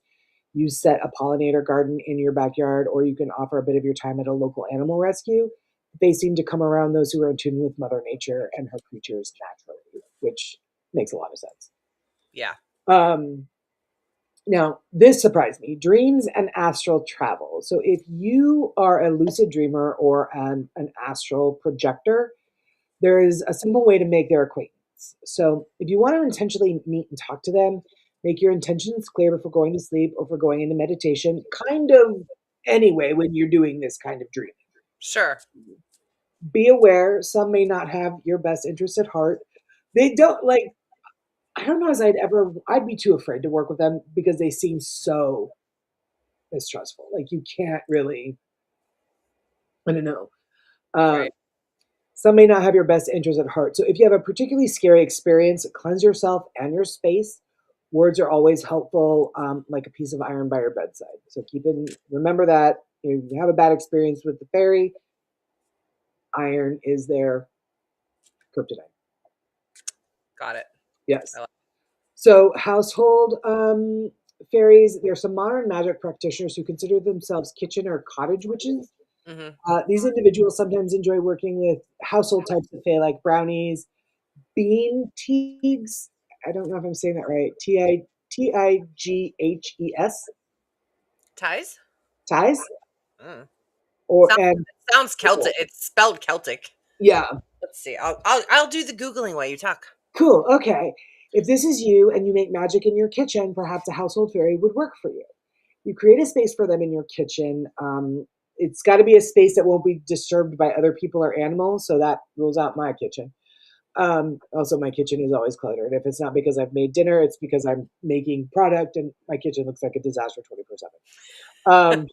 you set a pollinator garden in your backyard, or you can offer a bit of your time at a local animal rescue. They seem to come around those who are in tune with Mother Nature and her creatures naturally, which makes a lot of sense. Yeah. Um, Now, this surprised me, dreams and astral travel. So, if you are a lucid dreamer or an astral projector, there is a simple way to make their acquaintance. So, if you want to intentionally meet and talk to them, make your intentions clear before going to sleep or for going into meditation, kind of anyway, when you're doing this kind of dreaming. Sure. Be aware some may not have your best interest at heart. They don't like, I don't know as I'd be too afraid to work with them because they seem so mistrustful. Like, you can't really, I don't know. Um, Right. Some may not have your best interest at heart. So if you have a particularly scary experience, cleanse yourself and your space. Words are always helpful, like a piece of iron by your bedside. So remember that if you have a bad experience with the fairy, iron is their kryptonite. Got it. Yes. I like So household fairies, there's some modern magic practitioners who consider themselves kitchen or cottage witches. Mhm. These individuals sometimes enjoy working with household types of fae like brownies, bean teagues. I don't know if I'm saying that right. Tighes Ties? ties Mm. or Sounds and sounds Celtic. It's spelled Celtic. yeah, Let's see. I'll do the googling while you talk. cool. Okay, if this is you and you make magic in your kitchen, perhaps a household fairy would work for you. You create a space for them in your kitchen. It's got to be a space that won't be disturbed by other people or animals. So that rules out my kitchen. Also, my kitchen is always cluttered. If it's not because I've made dinner, it's because I'm making product and my kitchen looks like a disaster 24/7. Um,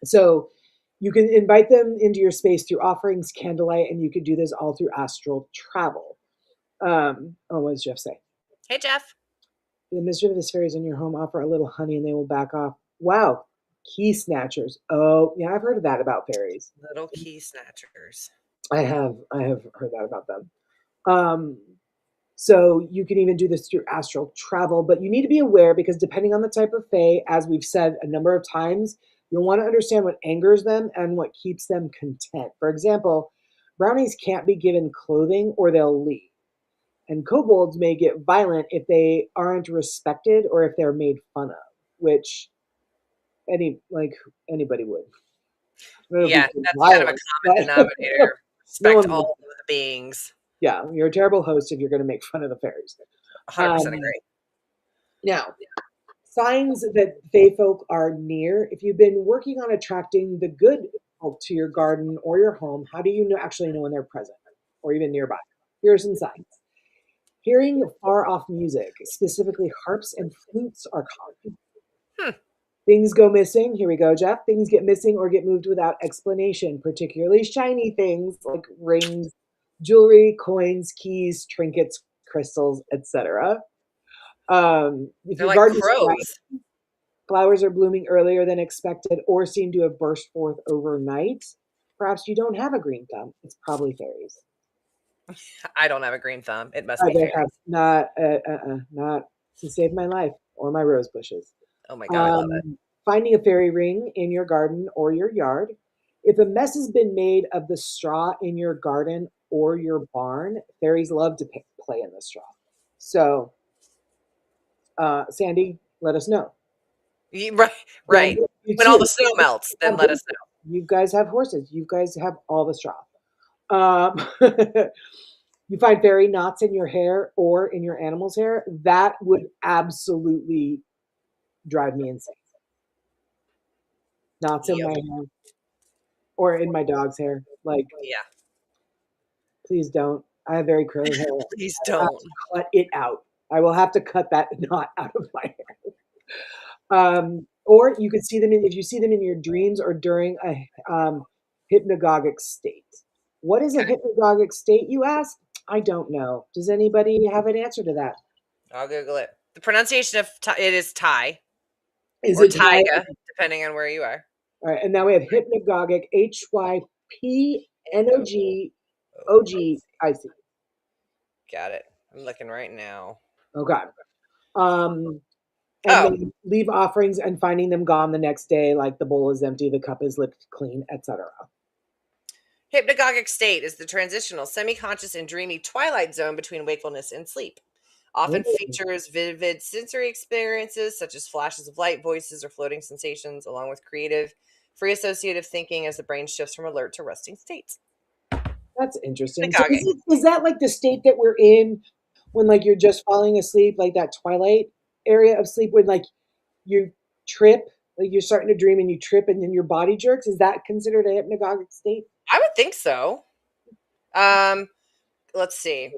so you can invite them into your space through offerings, candlelight, and you could do this all through astral travel. What does Jeff say? Hey Jeff. The mischievous fairies in your home offer a little honey and they will back off. Wow. Key snatchers. Oh, yeah, I've heard of that about fairies. Little key snatchers. I have heard that about them. Um, So you can even do this through astral travel, but you need to be aware because depending on the type of fae, as we've said a number of times, you'll want to understand what angers them and what keeps them content. For example, brownies can't be given clothing or they'll leave. And kobolds may get violent if they aren't respected or if they're made fun of, which anybody would. I don't know if we Yeah, say that's kind of a violent, common but denominator. no Respect one all would. of the beings. Yeah, you're a terrible host if you're going to make fun of the fairies. 100% Um, agree. Now, signs that Fae folk are near. If you've been working on attracting the good folk to your garden or your home, how do you actually know when they're present or even nearby? Here are some signs. Hearing far off music, specifically harps and flutes, are common. Hmm. Things go missing. Here we go, Jeff. Things get missing or get moved without explanation, particularly shiny things like rings, jewelry, coins, keys, trinkets, crystals, etc. If They're your like garden is quiet, crows. flowers are blooming earlier than expected or seem to have burst forth overnight, perhaps you don't have a green thumb. It's probably fairies. I don't have a green thumb. It must I be they fairies. have not to save my life or my rose bushes. Oh my god, I love it. Finding a fairy ring in your garden or your yard. If a mess has been made of the straw in your garden or your barn, fairies love to play in the straw. So, Sandy, let us know. Right, right. Sandy, you When all the too. snow melts, then let us know. You guys have horses. You guys have all the straw. Um, you find fairy knots in your hair or in your animal's hair. That would absolutely drive me insane. Knots in Yep. my hair or in my dog's hair. Like, Yeah. please don't. I have very curly hair. Please I have don't. to cut it out. I will have to cut that knot out of my hair. Or you could see them if you see them in your dreams or during a hypnagogic state. What is a Okay. hypnagogic state, you ask? I don't know. Does anybody have an answer to that? I'll Google it. The pronunciation of it is Thai Is or it Thai? Taiga, depending on where you are. All right, and now we have hypnagogic, Hypnogogic. Got it. I'm looking right now. Okay. Um, and Oh, then leave offerings and finding them gone the next day, like the bowl is empty, the cup is licked clean, etc. hypnagogic state is the transitional, semi-conscious, and dreamy twilight zone between wakefulness and sleep. Often features vivid sensory experiences such as flashes of light, voices, or floating sensations, along with creative, free associative thinking as the brain shifts from alert to resting states. That's interesting. So Hypnagogic. is that like the state that we're in when like you're just falling asleep, like that twilight area of sleep when like you trip, like you're starting to dream and you trip and then your body jerks? Is that considered a hypnagogic state? I would think so. Um, let's see.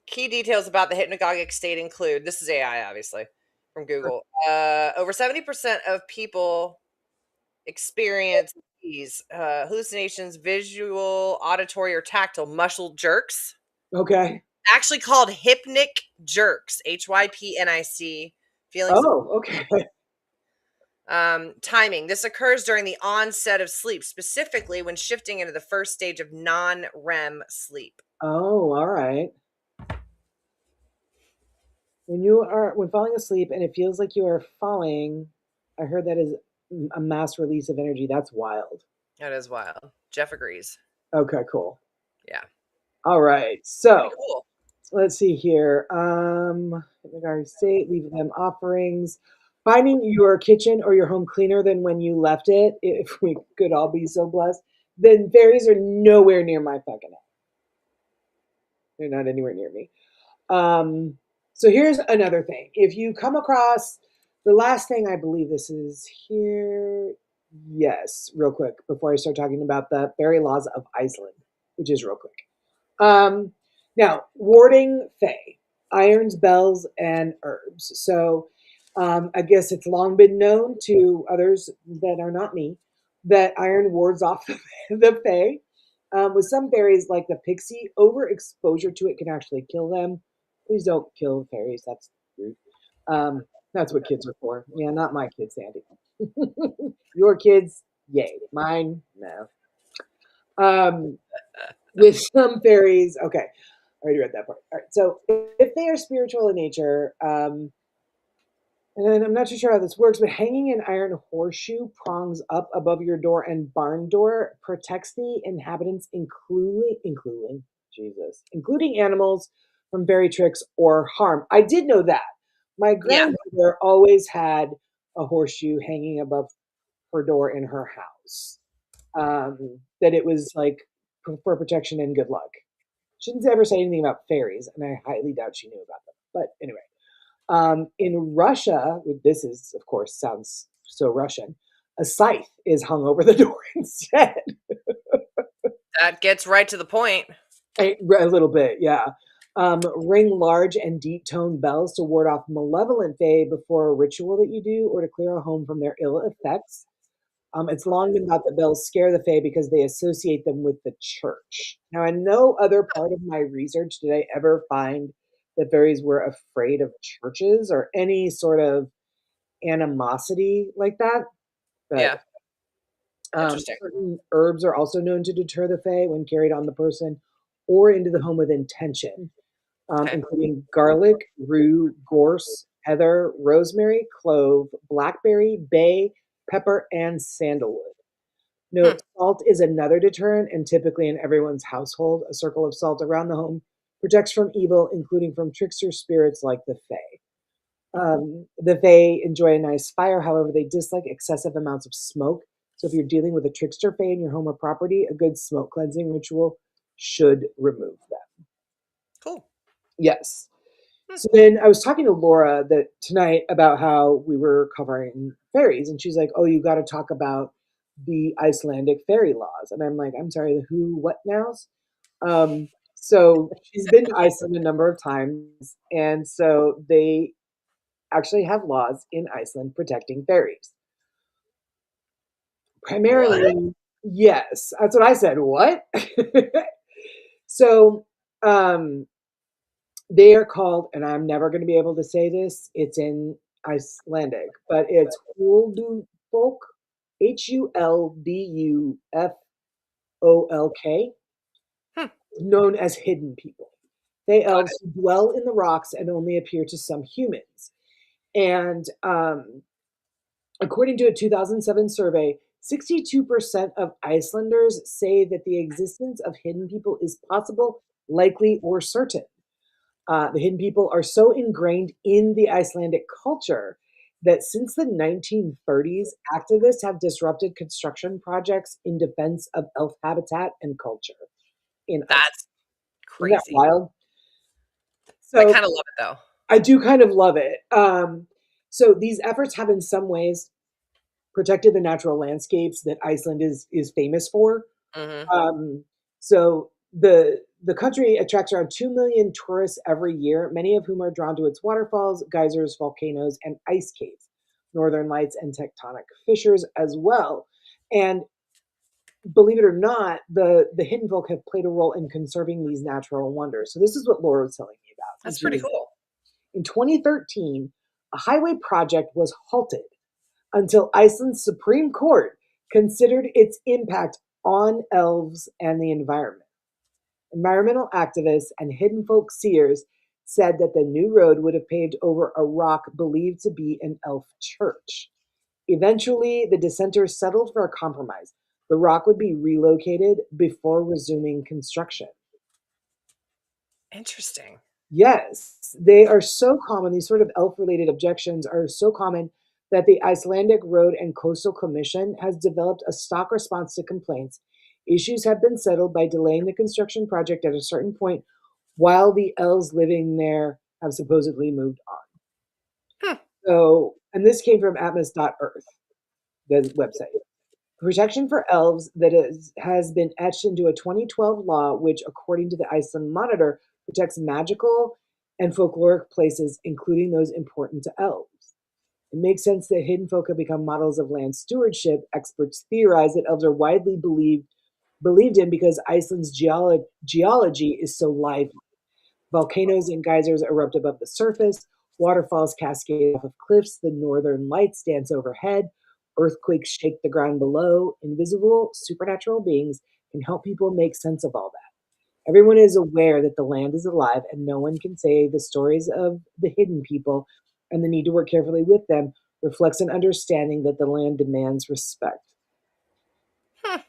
Key details about the hypnagogic state include this is AI, obviously, from Google. Over 70% of people experience these hallucinations, visual, auditory, or tactile muscle jerks, Okay. actually called hypnic jerks, HYPNIC, feelings of Oh, okay. timing. This occurs during the onset of sleep, specifically when shifting into the first stage of non REM sleep. Oh, all right. When falling asleep and it feels like you are falling, I heard that is a mass release of energy. That's wild. That is wild. Jeff agrees. Okay, cool. Yeah. All right. Pretty So cool. let's see here. Regarding state, leave them offerings. Finding your kitchen or your home cleaner than when you left it, if we could all be so blessed, then fairies are nowhere near my fucking house. They're not anywhere near me. Um, so here's another thing. If you come across the last thing, I believe this is here. Yes, real quick before I start talking about the fairy laws of Iceland, which is real quick. Now, warding Fae, irons, bells, and herbs. So I guess it's long been known to others that are not me that iron wards off the Fae. With some fairies, like the pixie, overexposure to it can actually kill them. Please don't kill fairies. That's rude. That's what kids are for. Yeah, not my kids, Sandy. Your kids, yay. Mine, no. Um, with some fairies, okay, I already read that part. All right, so if they are spiritual in nature, and I'm not too sure how this works, but hanging an iron horseshoe prongs up above your door and barn door protects the inhabitants, including animals from fairy tricks or harm. I did know that. My Yeah. grandmother always had a horseshoe hanging above her door in her house. That it was like for protection and good luck. She didn't ever say anything about fairies, and I highly doubt she knew about them. But anyway, in Russia, this is, of course, sounds so Russian, a scythe is hung over the door instead. That gets right to the point. A little bit, yeah. Ring large and deep toned bells to ward off malevolent fae before a ritual that you do or to clear a home from their ill effects. It's long been thought that bells scare the fae because they associate them with the church. Now, in no other part of my research did I ever find that fairies were afraid of churches or any sort of animosity like that. But Yeah. Interesting. certain herbs are also known to deter the fae when carried on the person or into the home with intention, Okay. including garlic, rue, gorse, heather, rosemary, clove, blackberry, bay, pepper, and sandalwood. Hmm. Note, salt is another deterrent, and typically in everyone's household, a circle of salt around the home protects from evil, including from trickster spirits like the fae. The Fae enjoy a nice fire, however, they dislike excessive amounts of smoke. So if you're dealing with a trickster Fae in your home or property, a good smoke cleansing ritual should remove them. Cool. Yes. Hmm. So then I was talking to Laura that tonight about how we were covering fairies, and she's like, "Oh, you got to talk about the Icelandic fairy laws." And I'm like, "I'm sorry, the who, what nows?" So she's been to Iceland a number of times, and so they actually have laws in Iceland protecting fairies. What? Primarily, yes. That's what I said. What? So, um, they are called, and I'm never going to be able to say this. It's in Icelandic, but it's Huldufólk, Huldufólk, Hmm. known as hidden people. They Got elves it. who dwell in the rocks and only appear to some humans. And according to a 2007 survey, 62% of Icelanders say that the existence of hidden people is possible, likely, or certain. The hidden people are so ingrained in the Icelandic culture that since the 1930s, activists have disrupted construction projects in defense of elf habitat and culture in Iceland. That's Isn't that crazy. wild? I So kind of love it though. I do kind of love it. So these efforts have in some ways protected the natural landscapes that Iceland is famous for. Hmm. Um, so the country attracts around 2 million tourists every year, many of whom are drawn to its waterfalls, geysers, volcanoes, and ice caves, northern lights, and tectonic fissures as well. And believe it or not, the hidden folk have played a role in conserving these natural wonders. So this is what Laura was telling me about. And That's she pretty was cool. in 2013, a highway project was halted until Iceland's Supreme Court considered its impact on elves and the environment. Environmental activists and hidden folk seers said that the new road would have paved over a rock believed to be an elf church. Eventually, the dissenters settled for a compromise. The rock would be relocated before resuming construction. Interesting. Yes, they are so common. These sort of elf-related objections are so common that the Icelandic Road and Coastal Commission has developed a stock response to complaints. Issues have been settled by delaying the construction project at a certain point while the elves living there have supposedly moved on. Hmm. So, and this came from atmos.earth, the website. Protection for elves that has been etched into a 2012 law, which, according to the Iceland Monitor, protects magical and folkloric places, including those important to elves. It makes sense that hidden folk have become models of land stewardship. Experts theorize that elves are widely believed in because Iceland's geology is so lively. Volcanoes and geysers erupt above the surface, waterfalls cascade off of cliffs, the northern lights dance overhead, earthquakes shake the ground below. Invisible, supernatural beings can help people make sense of all that. Everyone is aware that the land is alive, and no one can say the stories of the hidden people and the need to work carefully with them reflects an understanding that the land demands respect. Hmm.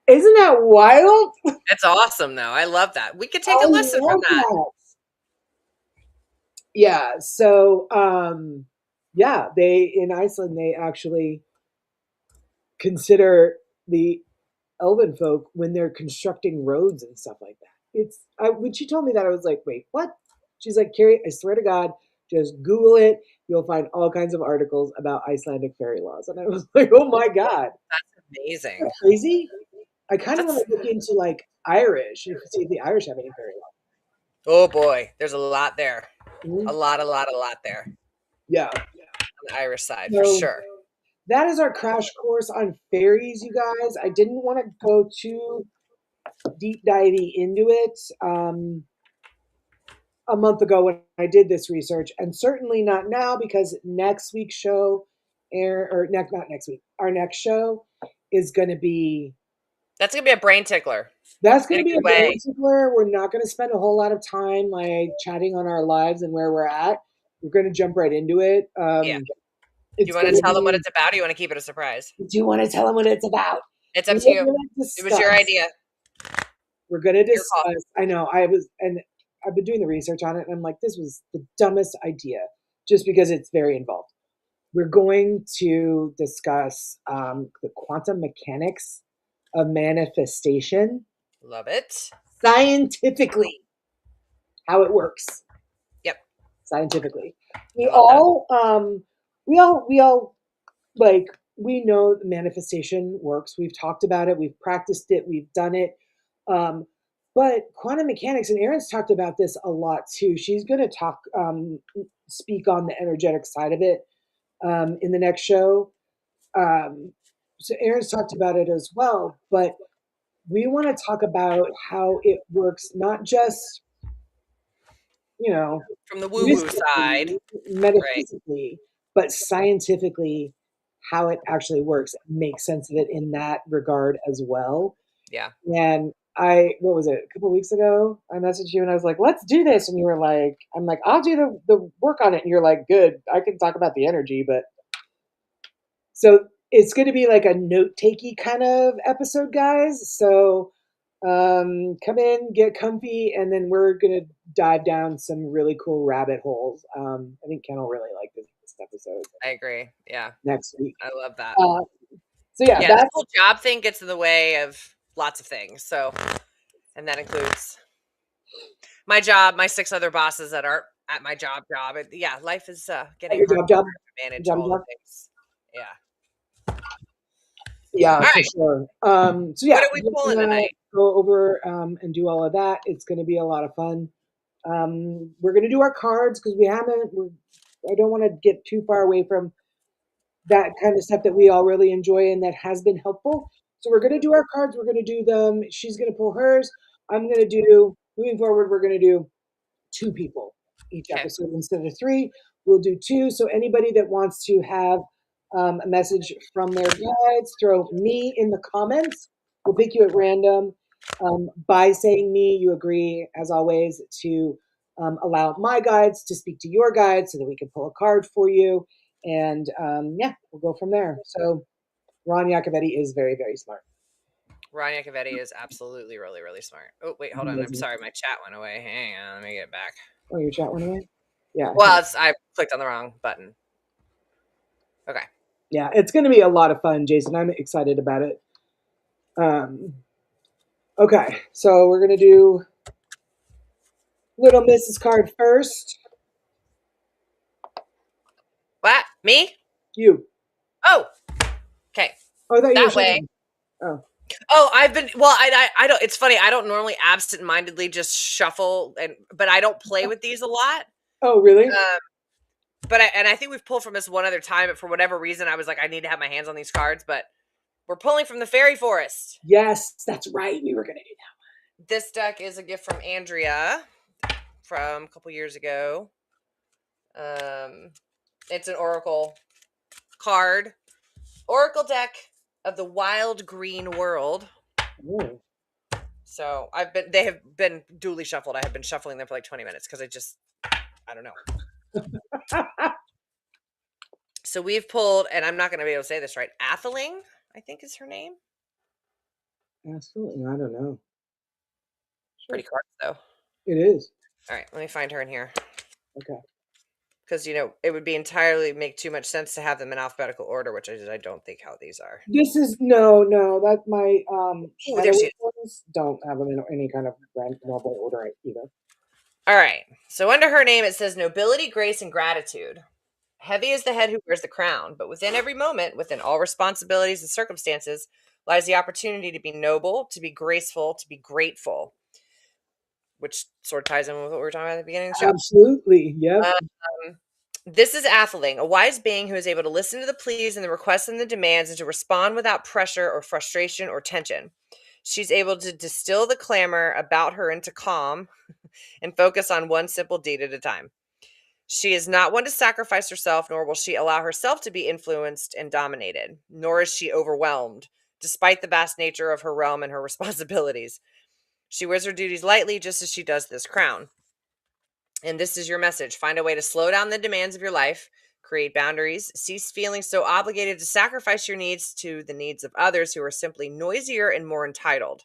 Isn't that wild? That's awesome though. I love that. We could take I a lesson from love that. that. Yeah, so yeah, they in Iceland they actually consider the elven folk when they're constructing roads and stuff like that. when she told me that, I was like, wait, what? She's like, Carrie, I swear to God, just Google it. You'll find all kinds of articles about Icelandic fairy laws. And I was like, oh my God, That's amazing. crazy. I kind of want That's to look into like Irish and see if the Irish have any fairy oh boy, there's a lot there. laws. A Mhm. lot, a lot, a lot there Yeah. on the Irish side for So sure. that is our crash course on fairies, you guys. I didn't want to go too deep divey into it a month ago when I did this research, and certainly not now because next week's show, or next not next week, our next show is going to be That's gonna be a brain tickler that's in going a to be good a brain way. tickler. We're not going to spend a whole lot of time like chatting on our lives and where we're at. We're going to jump right into it. Yeah. Do you It's want going to to tell them what be. it's about, or you want to keep it a surprise? Do you want to tell them what it's about? It's up We're to you. going to It was your discuss. idea. We're going to Your call. discuss. I know I was, and I've been doing the research on it, and I'm like, this was the dumbest idea, just because it's very involved. We're going to discuss the quantum mechanics of manifestation Love it. scientifically, how it works Yep. scientifically. I We love that. all, we all like we know the manifestation works. We've talked about it. We've practiced it. We've done it. Um, but quantum mechanics, and Erin's talked about this a lot too. She's going to speak on the energetic side of it in the next show. So Erin's talked about it as well, but we want to talk about how it works, not just, you know, From the woo-woo side. mystically, Right. metaphysically, but scientifically, how it actually works. Make sense of it in that regard as well. Yeah. And what was it, a couple of weeks ago? I messaged you and I was like, let's do this. And you were like, I'm like, I'll do the work on it. And you're like, good, I can talk about the energy, but so it's going to be like a note takey kind of episode, guys. So come in, get comfy, and then we're going to dive down some really cool rabbit holes. I think Ken will really like this episode I agree. Yeah. next week. I love that. Uh, so yeah, Yeah, this that's whole job thing gets in the way of lots of things. So, and that includes my job, my 6 other bosses that are at my job. Yeah, life is getting your harder job, job, to manage job, all the job. things. Yeah. Yeah, All for right. sure. So What yeah, are we we're pulling gonna tonight? go over and do all of that. It's gonna be a lot of fun. We're gonna do our cards because we haven't. I don't want to get too far away from that kind of stuff that we all really enjoy and that has been helpful. So we're gonna do our cards. We're gonna do them. She's gonna pull hers. I'm gonna do. Moving forward, we're gonna do two people each Okay. episode instead of three. We'll do two. So anybody that wants to have a message from their guides, throw me in the comments. We'll pick you at random. By saying me, you agree, as always, to allow my guides to speak to your guides so that we can pull a card for you. And yeah, we'll go from there. So Ron Iacovetti is very, very smart. Ron Iacovetti is absolutely really, really smart. Oh, wait, hold on. I'm sorry. My chat went away. Hang on. Let me get it back. Oh, your chat went away? Yeah. Well, I clicked on the wrong button. Okay. Yeah, it's going to be a lot of fun, Jason. I'm excited about it. Okay, so we're going to do Little Mrs. card first. What? Me? You. Oh, okay. Oh, I thought you were That way. shaking. Oh. Oh, I've been well. I don't. It's funny. I don't normally absent-mindedly just shuffle, but I don't play with these a lot. Oh, really? Um, I think we've pulled from this one other time, but for whatever reason, I was like, I need to have my hands on these cards. But we're pulling from the fairy forest. Yes, that's right. We were going to do that. This deck is a gift from Andrea from a couple years ago. It's an oracle card, oracle deck of the wild green world. Ooh. So they have been duly shuffled. I have been shuffling them for like 20 minutes because I don't know. So we've pulled, and I'm not going to be able to say this right. Atheling, I think is her name. Absolutely. I don't know. Sure. Pretty cards though. It is. All right, let me find her in here. Okay. because it would be entirely make too much sense to have them in alphabetical order, which I don't think how these are. This is no, that my Oh, there she shadowy is. ones don't have them in any kind of normal order either. All right. So under her name, it says nobility, grace, and gratitude. Heavy is the head who wears the crown, but within every moment, within all responsibilities and circumstances, lies the opportunity to be noble, to be graceful, to be grateful, which sort of ties in with what we were talking about at the beginning of the show. Absolutely, yep. Um, this is Atheling, a wise being who is able to listen to the pleas and the requests and the demands and to respond without pressure or frustration or tension. She's able to distill the clamor about her into calm and focus on one simple deed at a time. She is not one to sacrifice herself, nor will she allow herself to be influenced and dominated, nor is she overwhelmed, despite the vast nature of her realm and her responsibilities. She wears her duties lightly, just as she does this crown. And this is your message: find a way to slow down the demands of your life, create boundaries, cease feeling so obligated to sacrifice your needs to the needs of others who are simply noisier and more entitled.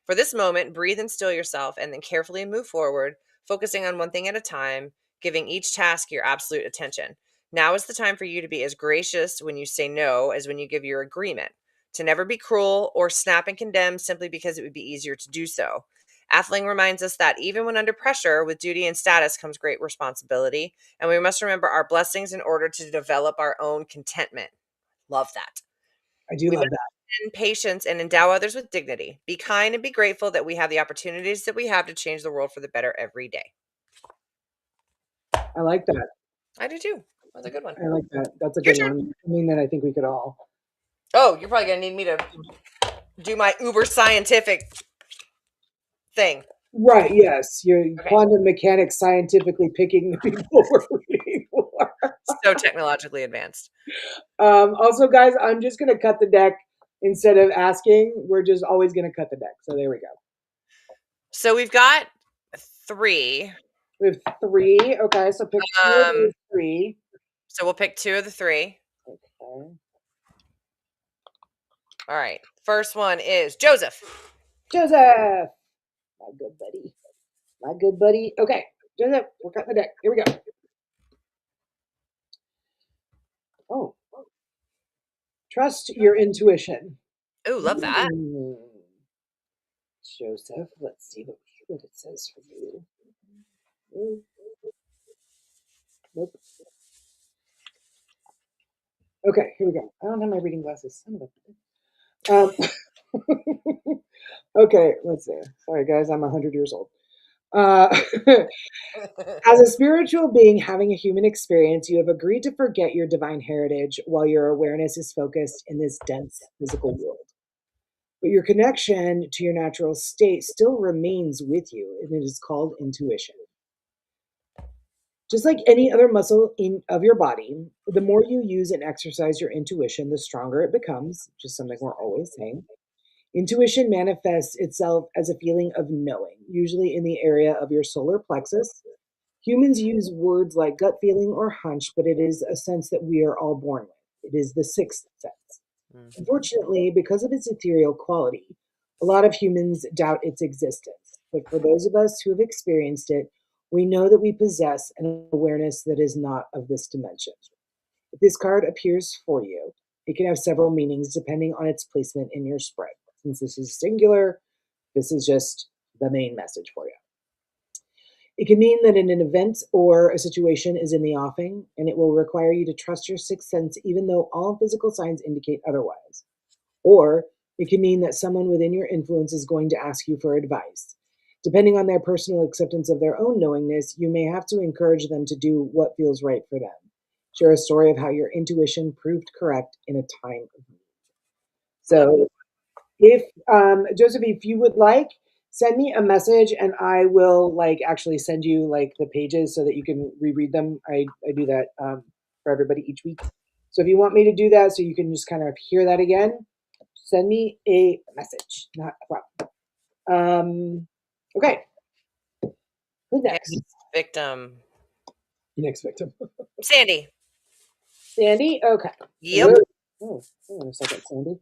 For this moment, breathe and still yourself, and then carefully move forward, focusing on one thing at a time, giving each task your absolute attention. Now is the time for you to be as gracious when you say no as when you give your agreement, to never be cruel or snap and condemn simply because it would be easier to do so. Atheling reminds us that even when under pressure, with duty and status comes great responsibility, and we must remember our blessings in order to develop our own contentment. Love that. I do We love must that. in patience and endow others with dignity. Be kind and be grateful that we have the opportunities that we have to change the world for the better every day. I like that. I do too. That's a good one. I like that. That's a Your good turn. one. I mean, that I think we could all. Oh, you're probably gonna need me to do my uber scientific thing. Right, yes. Your Okay. quantum mechanics scientifically picking the people we're reading for. So technologically advanced. Also, guys, I'm just going to cut the deck instead of asking. We're just always going to cut the deck. So there we go. So we've got 3. We have 3. Okay, so pick 2 of Um, these 3. so we'll pick 2 of the 3. Okay. All right. First one is Joseph. Joseph, my good buddy. My good buddy. Okay, Joseph, we're cutting the deck. Here we go. Oh, trust your intuition. Oh, love that. Joseph, let's see what it says for you. Mm, Nope. Okay, here we go. I don't have my reading glasses. Son of a. Okay, let's see. Sorry, guys, I'm 100 years old. Uh, as a spiritual being having a human experience, you have agreed to forget your divine heritage while your awareness is focused in this dense physical world. But your connection to your natural state still remains with you, and it is called intuition. Just like any other muscle of your body, the more you use and exercise your intuition, the stronger it becomes, which is something we're always saying. Intuition manifests itself as a feeling of knowing, usually in the area of your solar plexus. Humans use words like gut feeling or hunch, but it is a sense that we are all born with. It is the sixth sense. Mhm. Unfortunately, because of its ethereal quality, a lot of humans doubt its existence. But for those of us who have experienced it, we know that we possess an awareness that is not of this dimension. If this card appears for you, it can have several meanings depending on its placement in your spread. Since this is singular, this is just the main message for you. It can mean that an event or a situation is in the offing, and it will require you to trust your sixth sense even though all physical signs indicate otherwise. Or it can mean that someone within your influence is going to ask you for advice. Depending on their personal acceptance of their own knowingness, you may have to encourage them to do what feels right for them. Share a story of how your intuition proved correct in a time of need. So, if Joseph, if you would like, send me a message and I will like actually send you like the pages so that you can reread them. I do that for everybody each week. So if you want me to do that so you can just kind of hear that again, send me a message. Not a problem. Okay. Who's next? Next victim. Next victim. Sandy. Sandy? Okay. Yep. Oh, hold on a second, Sandy.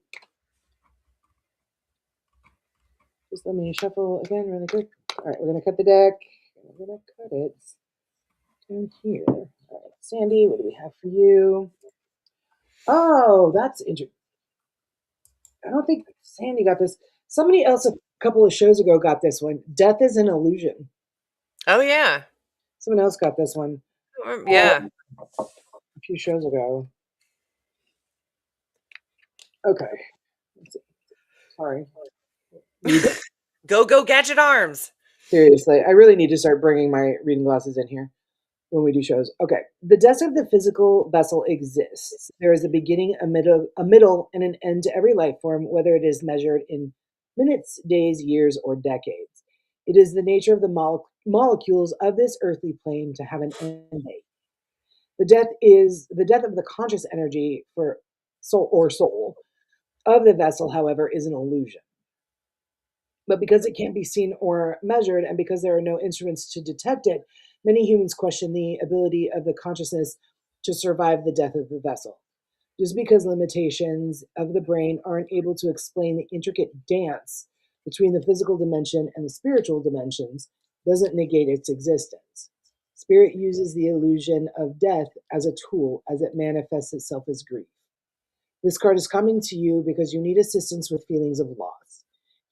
Just let me shuffle again really quick. All right, we're going to cut the deck. We're going to cut it down here. All right. Sandy, what do we have for you? Oh, that's interesting. I don't think Sandy got this. Somebody else a couple of shows ago got this one. Death is an illusion. Oh yeah. Someone else got this one Yeah. a few shows ago. Okay. Let's see. Sorry. Go gadget arms. Seriously, I really need to start bringing my reading glasses in here when we do shows. Okay. The death of the physical vessel exists. There is a beginning, a middle, and an end to every life form, whether it is measured in minutes, days, years, or decades. It is the nature of the molecules of this earthly plane to have an end date. The death of the conscious energy for soul of the vessel, however, is an illusion. But because it can't be seen or measured, and because there are no instruments to detect it, many humans question the ability of the consciousness to survive the death of the vessel. Just because limitations of the brain aren't able to explain the intricate dance between the physical dimension and the spiritual dimensions doesn't negate its existence. Spirit uses the illusion of death as a tool as it manifests itself as grief. This card is coming to you because you need assistance with feelings of loss.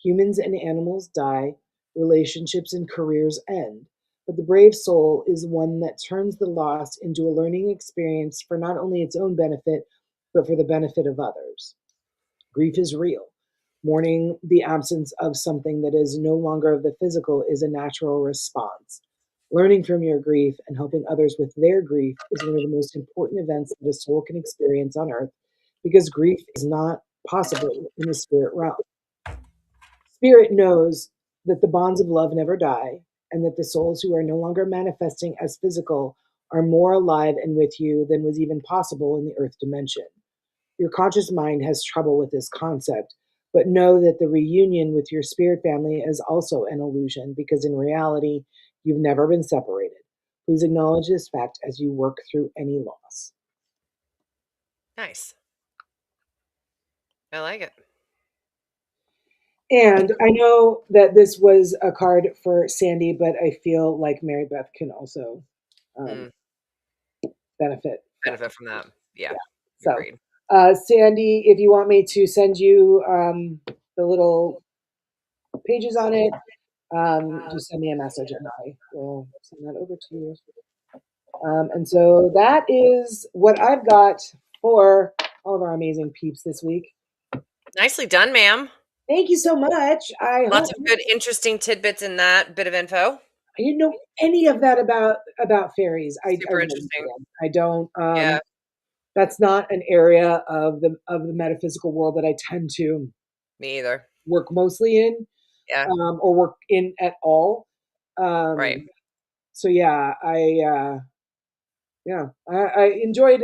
Humans and animals die, relationships and careers end, but the brave soul is one that turns the loss into a learning experience for not only its own benefit, but for the benefit of others. Grief is real. Mourning the absence of something that is no longer of the physical is a natural response. Learning from your grief and helping others with their grief is one of the most important events that a soul can experience on earth because grief is not possible in the spirit realm. Spirit knows that the bonds of love never die and that the souls who are no longer manifesting as physical are more alive and with you than was even possible in the earth dimension. Your conscious mind has trouble with this concept, but know that the reunion with your spirit family is also an illusion because in reality, you've never been separated. Please acknowledge this fact as you work through any loss. Nice. I like it. And I know that this was a card for Sandy, but I feel like Mary Beth can also um, Mm, benefit from. benefit from that. Yeah. Yeah. So, Agreed. Sandy, if you want me to send you the little pages on it, just send me a message and I will send that over to you. And so that is what I've got for all of our amazing peeps this week. Nicely done, ma'am. Thank you so much. I Lots hope of good, interesting tidbits in that bit of info. I didn't know any of that about fairies. I Super really interesting. don't. I don't. Yeah, That's not an area of the metaphysical world that I tend to me either. work mostly in, Yeah, or work in at all. right. So yeah, I enjoyed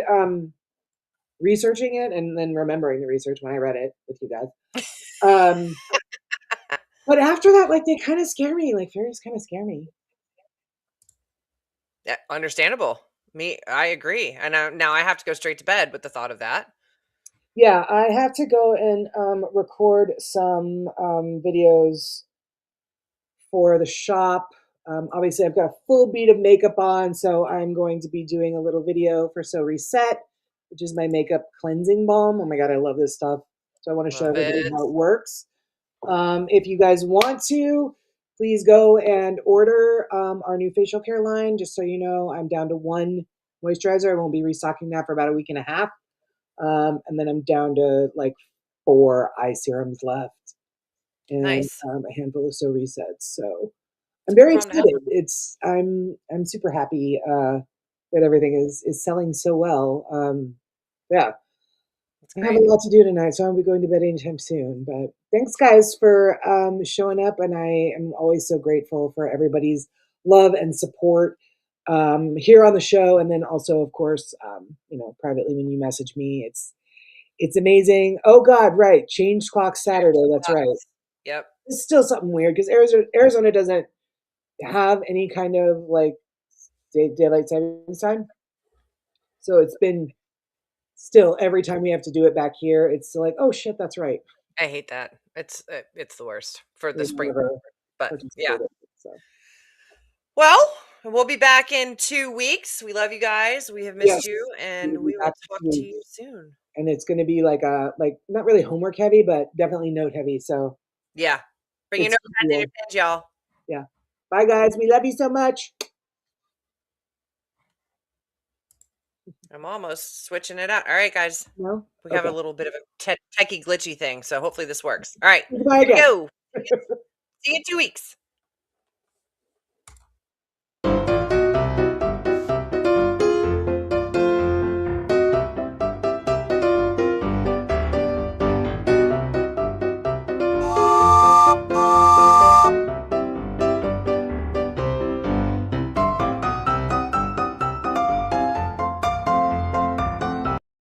researching it and then remembering the research when I read it with you guys. Um, but after that, like they kind of scare me. Like fairies kind of scare me. Yeah, understandable. I agree. And now I have to go straight to bed with the thought of that. Yeah, I have to go and record some videos for the shop. Obviously, I've got a full beat of makeup on, so I'm going to be doing a little video for So Reset, which is my makeup cleansing balm. Oh my god, I love this stuff. So I want to show Love everybody it. how it works. If you guys want to, please go and order our new facial care line. Just so you know, I'm down to one moisturizer. I won't be restocking that for about a week and a half. And then I'm down to like 4 eye serums left and Nice. a handful of So Resets. So I'm No very problem to have. excited. I'm super happy that everything is selling so well. Yeah, That's I have a great. lot to do tonight, so I won't be going to bed anytime soon. But thanks, guys, for showing up, and I am always so grateful for everybody's love and support here on the show, and then also, of course, privately when you message me, it's amazing. Oh God, right, change clock Saturday. That's right. Yep. It's still something weird because Arizona doesn't have any kind of like daylight savings time, so it's been still every time we have to do it back here, it's still like, oh shit, that's right. I hate that. It's the worst for the We've spring. never But yeah. participated. So Well, We'll be back in 2 weeks. We love you guys. We have missed Yes, you, we will and be we will back talk in 2 to you weeks, soon. and it's going to be like a not really homework heavy, but definitely note heavy. So Yeah. Bring your it's notepads and your cool. pens, y'all. Yeah. Bye, guys. We love you so much. I'm almost switching it out. All right, guys. No. We have a Okay. little bit of a techie glitchy thing, so hopefully this works. All right. Goodbye Here we again. go. See you in 2 weeks.